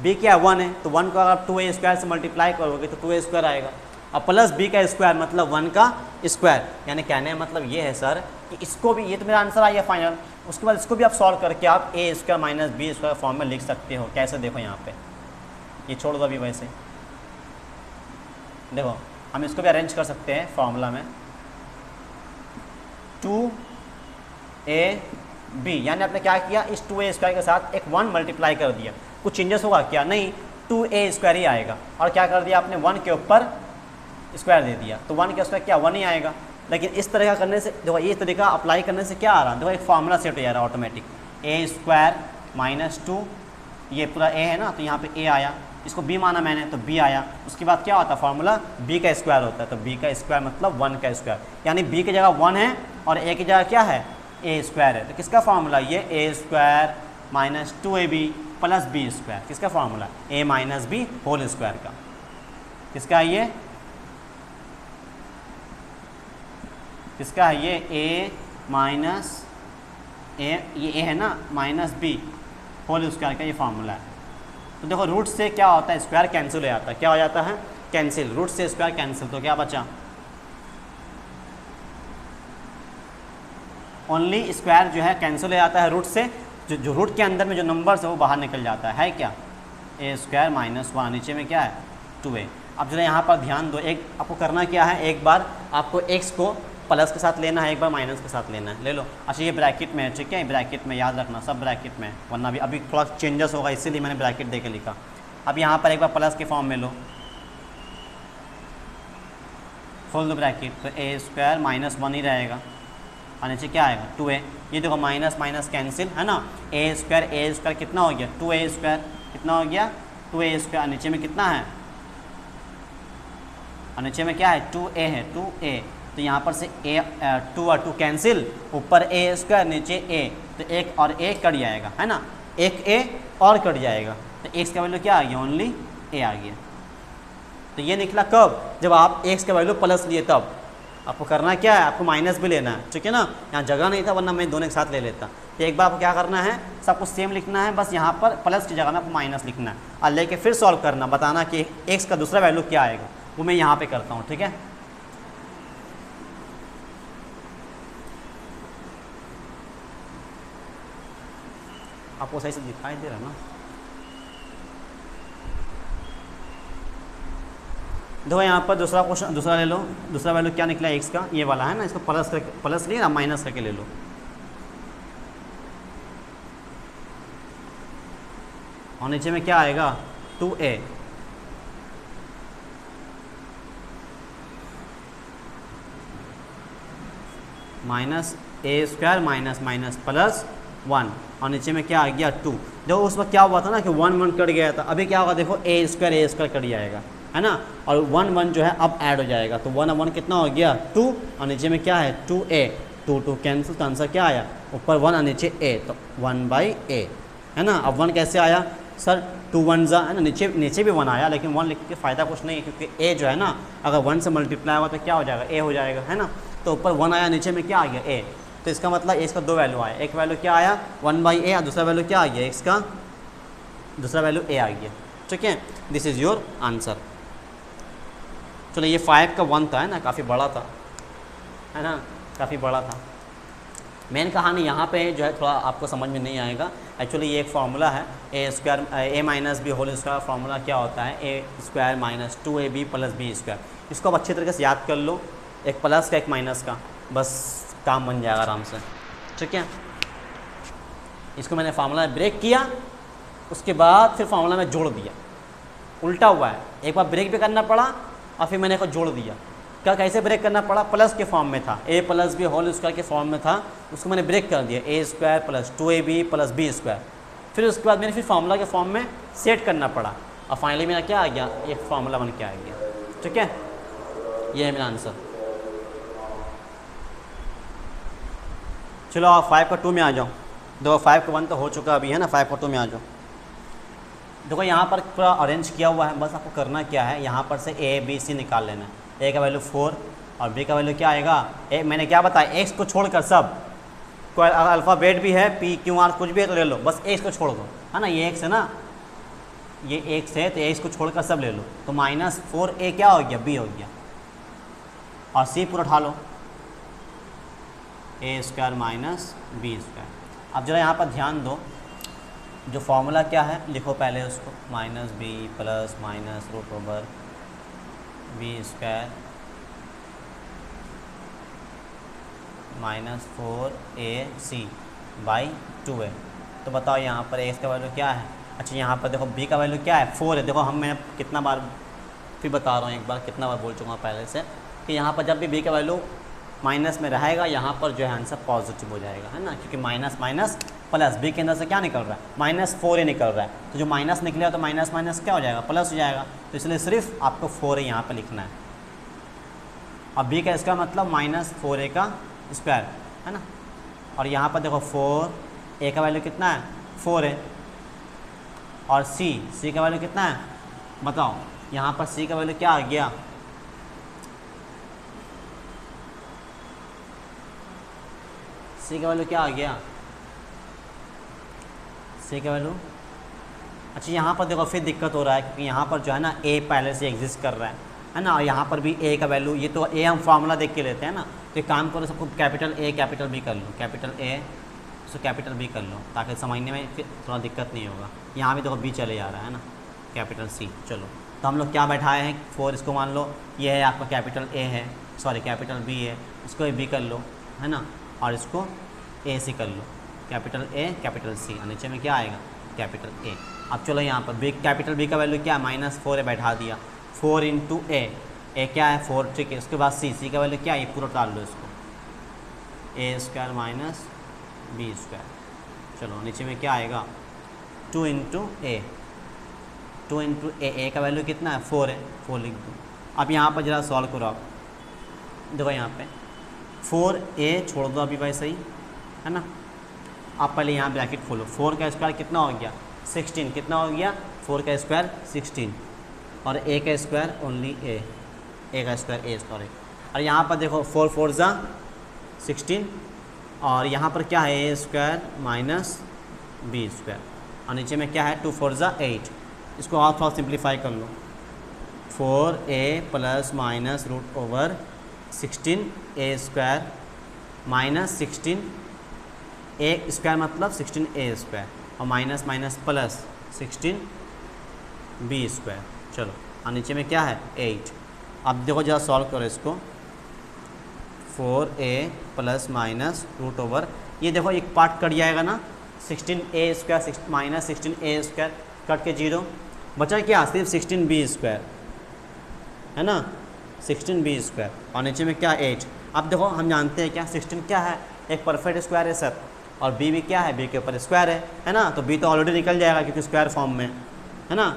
b क्या 1 है, तो 1 को अगर आप 2a स्क्वायर से मल्टीप्लाई करोगे तो 2a स्क्वायर आएगा, और प्लस b का स्क्वायर मतलब 1 का स्क्वायर, यानी कहने का मतलब ये है सर कि इसको भी, ये तो मेरा आंसर आया फाइनल, उसके बाद इसको भी आप सॉल्व करके आप a square minus b square form में लिख सकते हो। कैसे, देखो यहाँ पे ये छोड़ दो अभी, वैसे देखो हम इसको भी अरेंज कर सकते हैं फॉर्मूला में, 2ab, यानी आपने क्या किया, इस 2a स्क्वायर के साथ एक 1 मल्टीप्लाई कर दिया, कुछ चेंजेस होगा क्या, नहीं 2a स्क्वायर ही आएगा, और क्या कर दिया आपने 1 के ऊपर स्क्वायर दे दिया, तो 1 के स्क्वायर क्या 1 ही आएगा। लेकिन इस तरह का करने से, देखो ये तरीका अप्लाई करने से क्या आ रहा है, देखो एक फार्मूला सेट हो जा रहा है ऑटोमेटिक, a स्क्वायर -2, ये पूरा a है ना, तो यहाँ पे a आया, इसको b माना मैंने तो b आया, उसके बाद क्या होता है फार्मूला b का स्क्वायर होता है, तो b का स्क्वायर मतलब 1 का स्क्वायर, यानी b की जगह 1 है और a की जगह क्या है a स्क्वायर है, तो किसका फार्मूला, ये a square -2ab plus b square, किसका formula, a minus b whole square का, किसका है ये, किसका है ये, a माइनस a, ये a है ना, माइनस b होल स्क्वायर का ये फार्मूला है। तो देखो रूट से क्या होता है, स्क्वायर कैंसिल हो जाता है, क्या हो जाता है, कैंसिल, रूट से स्क्वायर कैंसिल, तो क्या बचा, ओनली स्क्वायर जो है कैंसिल हो जाता है रूट से, जो रूट के अंदर में जो नंबर्स है वो बाहर निकल जाता है क्या, ए स्क्वायर माइनस 1, नीचे में क्या है 2a। अब जरा यहाँ पर ध्यान दो, एक आपको करना क्या है, एक बार आपको x को प्लस के साथ लेना है, एक बार माइनस के साथ लेना है, ले लो। अच्छा ये ब्रैकेट में है, ठीक है, ब्रैकेट में याद रखना, सब ब्रैकेट में, वरना अभी थोड़ा चेंजेस होगा, इसीलिए मैंने ब्रैकेट दे के लिखा। अब यहाँ पर एक बार प्लस के फॉर्म में लो, खोल दो ब्रैकेट, तो ए स्क्वायर माइनस 1 ही रहेगा, और नीचे क्या आएगा 2a। ये देखो माइनस माइनस कैंसिल है ना, ए स्क्वायर कितना हो गया 2a स्क्वायर, कितना हो गया 2a स्क्वायर, नीचे में कितना है, और नीचे में क्या है 2a है, 2a, तो यहाँ पर से a 2 और 2 कैंसिल, ऊपर a स्क्वायर नीचे a, तो एक और a कट जाएगा है ना, एक a और कट जाएगा, तो x का वैल्यू क्या आ गया, ओनली a आ गया। तो ये निकला कब, जब आप x का वैल्यू प्लस लिए तब। आपको करना क्या है, आपको माइनस भी लेना है, ठीक है ना, यहाँ जगह नहीं था वरना मैं दोनों के साथ ले लेता। तो एक बार आपको क्या करना है, सब कुछ सेम लिखना है, बस यहाँ पर प्लस की जगह में आपको माइनस लिखना है, और लेके फिर सॉल्व करना, बताना कि x का दूसरा वैल्यू क्या आएगा, वो मैं यहाँ पे करता हूँ, ठीक है। आपको सही से दिखाई दे रहा है ना, देखो यहाँ पर दूसरा क्वेश्चन, दूसरा ले लो, दूसरा वैल्यू क्या निकला x का, ये वाला है ना, इसको प्लस लिए ना, माइनस करके ले लो। और नीचे में क्या आएगा 2a, माइनस ए स्क्वायर माइनस माइनस प्लस 1, और नीचे में क्या आ गया 2। देखो उस वक्त क्या हुआ था ना कि 1 1 कट गया था, अभी क्या होगा देखो ए स्क्वायर कट जाएगा है ना, और 1 1 जो है अब ऐड हो जाएगा, तो 1 1 कितना हो गया 2, और नीचे में क्या है 2a, 2 2 कैंसिल, तो आंसर क्या आया, ऊपर 1 और नीचे a, तो 1/a है ना। अब 1 कैसे आया सर, 2 1 जा है ना, नीचे भी 1 आया, लेकिन 1 लिख के फ़ायदा कुछ नहीं है, क्योंकि a जो है ना अगर 1 से मल्टीप्लाई होगा तो क्या हो जाएगा, a हो जाएगा है ना। तो ऊपर 1 आया, नीचे में क्या आ गया a, तो इसका मतलब a का 2 वैल्यू आया, एक वैल्यू क्या आया 1/a, और दूसरा वैल्यू क्या आ गया, x का दूसरा वैल्यू a आ गया, ठीक है। This is your answer. चलो ये 5 का 1 था है ना, काफ़ी बड़ा था है ना, काफ़ी बड़ा था। मेन कहानी यहाँ पे जो है थोड़ा आपको समझ में नहीं आएगा, एक्चुअली ये एक फार्मूला है, A square a minus B whole square, formula क्या होता है A square minus 2ab plus B square. इसको आप अच्छी तरीके से याद कर लो, एक प्लस का एक माइनस का, बस काम बन जाएगा आराम से, ठीक है। इसको मैंने फार्मूला में ब्रेक किया, उसके बाद फिर फार्मूला में जोड़ दिया, उल्टा हुआ है, एक बार ब्रेक भी करना पड़ा और फिर मैंने इसको जोड़ दिया। क्या कैसे ब्रेक करना पड़ा, प्लस के फॉर्म में था, a plus b whole square के फॉर्म में था, उसको मैंने ब्रेक कर दिया, a square plus 2ab plus B square. फिर उसके बाद मैंने फिर फार्मूला के फॉर्म में सेट करना पड़ा, और फाइनली मेरा क्या आ गया, एक फार्मूला बन के आ गया, ठीक है। ये है मेरा आंसर। चलो आप 5 का 2 में आ जाओ, देखो 5 का 1 तो हो चुका अभी है ना, 5 का 2 में आ जाओ। देखो यहाँ पर पूरा अरेंज किया हुआ है, बस आपको करना क्या है, यहाँ पर से a b c निकाल लेना है। a का वैल्यू 4 और b का वैल्यू क्या आएगा, मैंने क्या बताया x को छोड़कर सब, कोई अल्फ़ाबेट भी है p q r कुछ भी है तो ले लो, बस x को छोड़ दो है ना, ये x है ना, ये x है, तो x को छोड़कर सब ले लो, तो -4a क्या हो गया b हो गया, और c पूरा उठा लो, a square minus B square. अब जरा यहाँ पर ध्यान दो, जो फॉर्मूला क्या है लिखो पहले उसको, minus b plus minus root over B square minus 4ac/2a। तो बताओ यहाँ पर a का वैल्यू क्या है। अच्छा यहाँ पर देखो b का वैल्यू क्या है 4 है। देखो मैं कितना बार फिर बता रहा हूँ, एक बार कितना बार बोल चुका हूँ पहले से, कि यहाँ पर जब भी b का वैल्यू माइनस में रहेगा, यहाँ पर जो है आंसर पॉजिटिव हो जाएगा है ना, क्योंकि माइनस माइनस प्लस, b के अंदर से क्या निकल रहा है -4 निकल रहा है, तो जो माइनस निकलेगा तो माइनस माइनस क्या हो जाएगा, प्लस हो जाएगा, तो इसलिए सिर्फ आपको 4a यहाँ पर लिखना है। अब b का इसका मतलब -4a का स्क्वायर है ना, और यहाँ पर देखो 4a का वैल्यू कितना है 4 है, और c का वैल्यू कितना है बताओ, यहाँ पर c का वैल्यू क्या आ गया, c का वैल्यू क्या आ गया, सी का वैल्यू, अच्छा यहाँ पर देखो फिर दिक्कत हो रहा है क्योंकि यहाँ पर जो है ना ए पहले से एग्जिस्ट कर रहा है ना, और यहाँ पर भी ए का वैल्यू, ये तो ए हम फार्मूला देख के लेते हैं ना, तो एक काम करो सबको कैपिटल ए कैपिटल बी कर लो, कैपिटल ए उसको कैपिटल बी कर लो ताकि समझने में फिर थोड़ा दिक्कत नहीं होगा। यहाँ भी देखो बी चले जा रहा है ना, कैपिटल सी। चलो तो हम लोग क्या बैठाए हैं 4, इसको मान लो ये है आपका कैपिटल ए है, सॉरी कैपिटल बी है, इसको बी कर लो है ना, और इसको ए सी कर लो, कैपिटल ए कैपिटल सी, और नीचे में क्या आएगा कैपिटल ए। अब चलो यहाँ पर बी कैपिटल बी का वैल्यू क्या है -4 है, बैठा दिया 4 इंटू ए क्या है 4, ठीक है। उसके बाद सी का वैल्यू क्या है, ये पूरा डाल लो इसको, ए स्क्वायर माइनस बी स्क्वायर। चलो नीचे में क्या आएगा 2 इंटू ए, 2 इंटू ए का वैल्यू कितना है 4 है, 4 लिख दो। अब यहाँ पर ज़रा सॉल्व करो आप, देखो यहाँ पे 4a छोड़ दो अभी भाई, सही है ना। आप पहले यहाँ ब्रैकेट खोलो, 4 का स्क्वायर कितना हो गया 16, कितना हो गया 4 का स्क्वायर 16, और a का स्क्वायर ओनली a का स्क्वायर a सॉरी। और यहाँ पर देखो 4 4 ज़ा 16, और यहाँ पर क्या है a square minus B square, और नीचे में क्या है 2 4 ज़ा 8। इसको आप थोड़ा सिंप्लीफाई कर लो, 4a plus minus root over 16a square minus 16a square मतलब 16a स्क्वायर, और minus minus plus 16b square. चलो और नीचे में क्या है 8। अब देखो जरा सॉल्व करो इसको, 4a plus minus root over, ये देखो एक पार्ट कट जाएगा ना, 16a square minus 16a square cut के 0 बचा क्या, सिर्फ 16b स्क्वायर है ना, 16b स्क्वायर, और नीचे में क्या 8। अब देखो हम जानते हैं क्या 16 क्या है, एक परफेक्ट स्क्वायर है सर, और b भी क्या है, b के ऊपर स्क्वायर है ना, तो b तो ऑलरेडी निकल जाएगा क्योंकि स्क्वायर फॉर्म में है ना,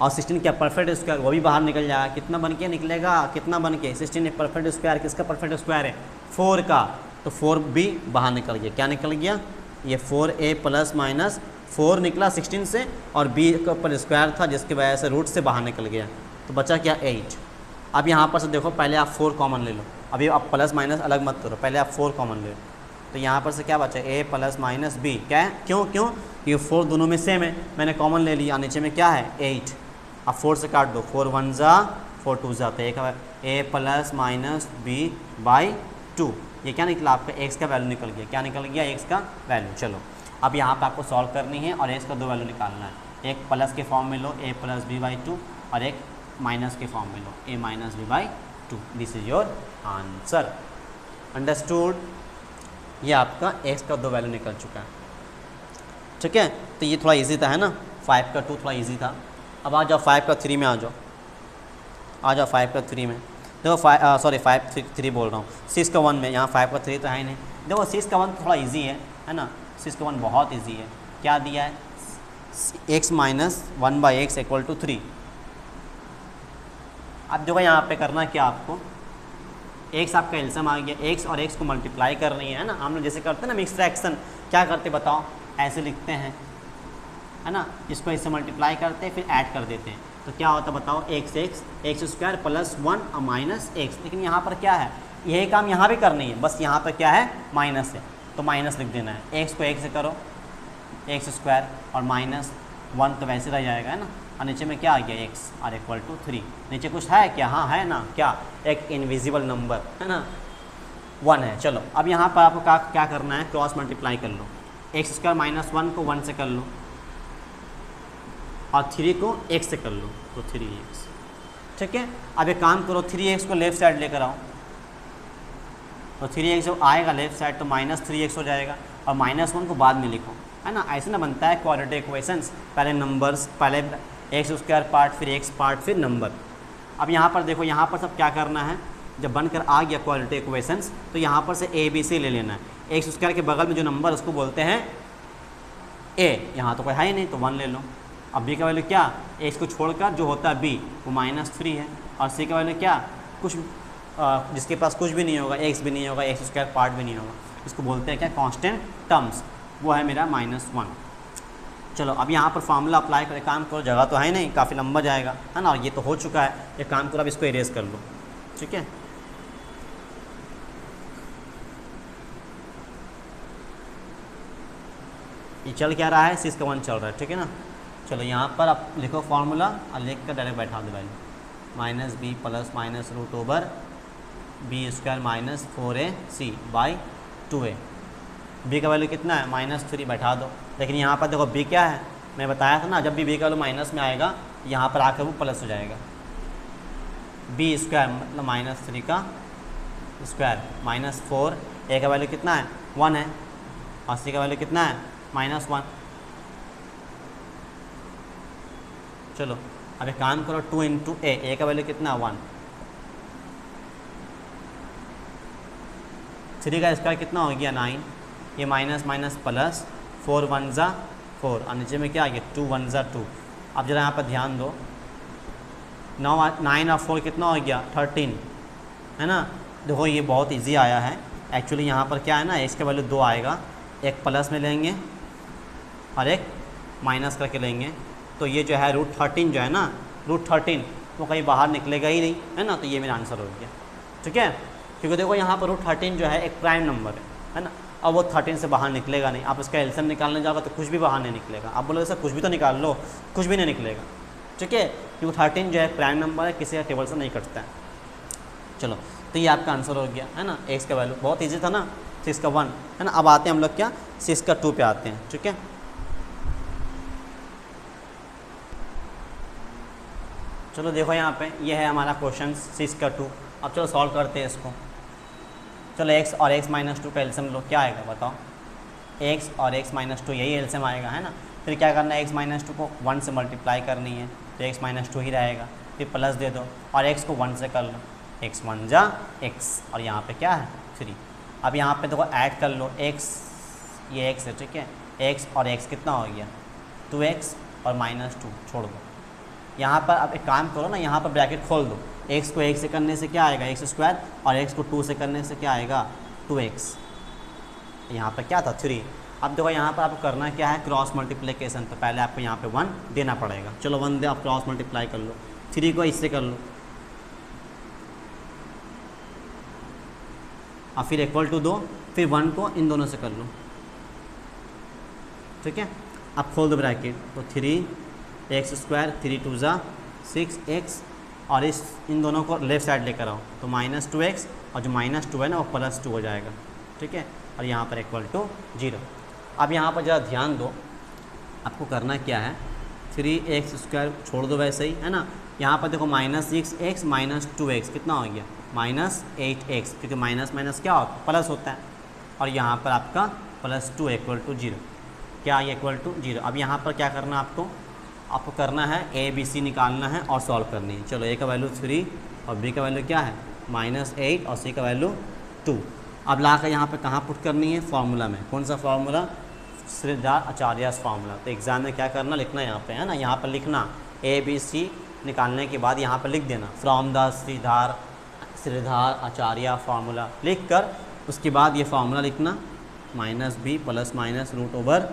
और 16 क्या परफेक्ट स्क्वायर, वो भी बाहर निकल जाएगा। कितना बन के निकलेगा, कितना बन के 16 एक परफेक्ट स्क्वायर, किसका परफेक्ट स्क्वायर है 4 का, तो 4b बाहर निकल गया, क्या निकल गया ये 4a प्लस माइनस 4 निकला 16 से, और b के ऊपर स्क्वायर था जिसकी वजह से रूट से बाहर निकल गया, तो बचा क्या 8। अब यहाँ पर से देखो पहले आप 4 कॉमन ले लो, अभी आप प्लस माइनस अलग मत करो, पहले आप 4 कॉमन ले लो, तो यहाँ पर से क्या बचा a प्लस माइनस बी, क्या है क्यों ये 4 दोनों में सेम है, मैंने कॉमन ले लिया, नीचे में क्या है 8। अब 4 से काट दो, 4 1 ज़ा 4 2 ज़ा, तो a plus minus b by 2, ये क्या निकला आपका x का वैल्यू निकल गया, क्या निकल गया x का वैल्यू। चलो अब यहाँ पर आपको सॉल्व करनी है और x का 2 वैल्यू निकालना है, एक प्लस के फॉर्म में लो a प्लस बी बाई 2, और एक माइनस के फॉर्म में लो a minus b by 2, this is your answer. Understood, ये आपका x का 2 वैल्यू निकल चुका है, ठीक है। तो ये थोड़ा इजी था है ना, 5 का 2 थोड़ा इजी था। अब आ जाओ 5 का 3 में, आ जाओ 5 का 3 में, देखो 5 3 बोल रहा हूँ, 6 का 1 में, यहाँ 5 का 3 तो है ही नहीं। देखो 6 का 1 थोड़ा इजी है ना, 6 का 1 बहुत इजी है, क्या दिया है x minus 1/x equal to 3। अब देखो यहाँ पे करना क्या आपको, x आपका एल्सियम आ गया, x और x को मल्टीप्लाई करनी है ना, हम लोग जैसे करते हैं ना मिक्स फ्रैक्शन, क्या करते बताओ, ऐसे लिखते हैं है ना, इसको इससे मल्टीप्लाई करते हैं फिर ऐड कर देते हैं, तो क्या होता है बताओ x स्क्वायर प्लस 1 और माइनस x। लेकिन यहाँ पर क्या है, यही काम यहाँ भी करनी है, बस यहाँ पर क्या है माइनस है, तो माइनस लिख देना है, x को 1 से करो x स्क्वायर और माइनस 1 तो वैसे रह जाएगा है ना, और नीचे में क्या आ गया x और इक्वल टू 3। नीचे कुछ है क्या, हाँ है ना, क्या एक इनविजिबल नंबर है ना 1 है। चलो अब यहाँ पर आपको क्या करना है, क्रॉस मल्टीप्लाई कर लो, x स्क्वायर माइनस 1 को 1 से कर लो और 3 को x से कर लो, तो 3x, ठीक है। अब एक काम करो 3x को लेफ्ट साइड लेकर आओ, तो 3x जो आएगा लेफ्ट साइड तो माइनस 3x हो जाएगा, और माइनस 1 को बाद में लिखो है ना, ऐसे ना बनता है क्वाड्रेटिक इक्वेशंस, पहले नंबर्स, पहले एक्स स्क्वायर पार्ट फिर एक्स पार्ट फिर नंबर। अब यहाँ पर देखो, यहाँ पर सब क्या करना है, जब बनकर आ गया क्वाड्रेटिक इक्वेशंस तो यहाँ पर से ए बी सी ले लेना है, एक्स स्क्वायर के बगल में जो नंबर उसको बोलते हैं ए, यहाँ तो कोई है ही नहीं तो 1 ले लो। अब बी का वैल्यू क्या, एक्स को छोड़कर जो होता है बी वो -3 है, और सी का वैल्यू क्या, कुछ जिसके पास कुछ भी नहीं होगा, एक्स भी नहीं होगा, एक्स स्क्वायर पार्ट भी नहीं होगा, इसको बोलते हैं क्या कांस्टेंट टर्म्स, वो है मेरा -1। चलो अब यहाँ पर फार्मूला अप्लाई करें, काम करो, जगह तो है नहीं, काफ़ी लंबा जाएगा है ना, और ये तो हो चुका है, ये काम करो अब इसको इरेज कर लो, ठीक है। ये चल क्या रहा है, 6 का 1 चल रहा है, ठीक है ना। चलो यहाँ पर आप लिखो फार्मूला और लिख कर डायरेक्ट बैठा दो value, minus b plus minus root over B square minus 4ac by 2a। B का वैल्यू कितना है, -3 बैठा दो। लेकिन यहाँ पर देखो बी क्या है, मैं बताया था ना, जब भी बी का वैल्यू माइनस में आएगा यहाँ पर आकर वो प्लस हो जाएगा। बी स्क्वायर मतलब -3 का स्क्वायर -4, ए का वैल्यू कितना है 1 है, और सी का वैल्यू कितना है -1। चलो अब एक काम करो, 2 इंटू ए का वैल्यू कितना 1, 3 का स्क्वायर कितना हो गया 9, ये माइनस माइनस प्लस 4 1 ज़ा 4 और नीचे में क्या आ गया 2 1 ज़ा 2। अब जरा यहाँ पर ध्यान दो, 9 और 4 कितना हो गया 13, है ना। देखो ये बहुत इजी आया है एक्चुअली। यहाँ पर क्या है ना, एक्स का वैल्यू 2 आएगा, एक प्लस में लेंगे और एक माइनस करके लेंगे, तो ये जो है √13 जो है ना, √13 वो कहीं बाहर निकलेगा ही नहीं, है ना। तो ये मेरा आंसर हो गया, ठीक है। क्योंकि देखो यहाँ पर √13 जो है एक प्राइम नंबर है ना, अब वो 13 से बाहर निकलेगा नहीं। आप इसका एलसीएम निकालने जाओगे तो कुछ भी बाहर नहीं निकलेगा। आप बोलोगे सर कुछ भी तो निकाल लो, कुछ भी नहीं निकलेगा, ठीक है, क्योंकि 13 जो है प्राइम नंबर है, किसी का टेबल से नहीं कटता है। चलो तो ये आपका आंसर हो गया, है ना। एक्स का वैल्यू बहुत ईजी था ना, 6 का 1, है ना। अब आते हैं हम लोग क्या 6 का 2 पे आते हैं, ठीक है। चलो देखो यहाँ पे ये है हमारा क्वेश्चन 6 का 2। अब चलो सॉल्व करते हैं इसको। चलो x और x माइनस 2 का एलसीएम लो, क्या आएगा बताओ। x और x माइनस 2 यही एलसीएम आएगा, है ना। फिर क्या करना है, x माइनस 2 को 1 से मल्टीप्लाई करनी है, तो x माइनस 2 ही रहेगा। फिर प्लस दे दो और x को 1 से कर लो, x 1 जा x, और यहाँ पे क्या है 3। अब यहाँ पे देखो ऐड कर लो, x ये x है, ठीक है, x और x कितना हो गया 2x और -2 छोड़ दो। यहाँ पर अब एक काम करो ना, यहाँ पर ब्रैकेट खोल दो, x को 1 से करने से क्या आएगा x स्क्वायर, और x को 2 से करने से क्या आएगा 2x। यहाँ पर क्या था 3। अब देखो यहाँ पर आपको करना क्या है, क्रॉस मल्टीप्लिकेशन। तो पहले आपको यहाँ पे 1 देना पड़ेगा। चलो 1 दे, आप क्रॉस मल्टीप्लाई कर लो, 3 को इससे कर लो, और फिर इक्वल टू दो, फिर 1 को इन दोनों से कर लो, ठीक है। अब खोल दो ब्रैकेट, तो 3x स्क्वायर 3 2 ज़ा 6x, और इन दोनों को लेफ्ट साइड लेकर आओ, तो -2x, और जो -2 है ना वो +2 हो जाएगा, ठीक है। और यहाँ पर इक्वल टू 0। अब यहाँ पर ज़रा ध्यान दो, आपको करना क्या है, 3x स्क्वायर छोड़ दो वैसे ही, है ना। यहाँ पर देखो -6x -2x कितना हो गया -8x, क्योंकि माइनस माइनस क्या होता है प्लस होता है। और यहाँ पर आपका +2 इक्वल टू 0, क्या ये इक्वल टू 0। अब यहाँ पर क्या करना है आपको करना है ABC निकालना है और सॉल्व करनी है। चलो a का वैल्यू 3 और b का वैल्यू क्या है -8 और c का वैल्यू 2। अब ला कर यहाँ पर कहाँ पुट करनी है, फार्मूला में। कौन सा फार्मूला, श्रीधर आचार्य फार्मूला। तो एग्जाम में क्या करना, लिखना यहाँ पे, है ना। यहाँ पर लिखना ABC निकालने के बाद यहाँ पर लिख देना from the Shridhar Acharya formula, लिख कर उसके बाद ये फार्मूला लिखना -b plus minus root over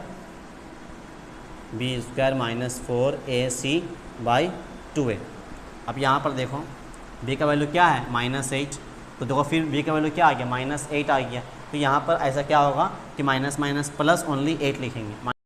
B square -4ac by 2a। अब यहाँ पर देखो b का वैल्यू क्या है -8, तो देखो फिर b का वैल्यू क्या आ गया -8 आ गया। तो यहाँ पर ऐसा क्या होगा कि माइनस माइनस प्लस ओनली 8 लिखेंगे।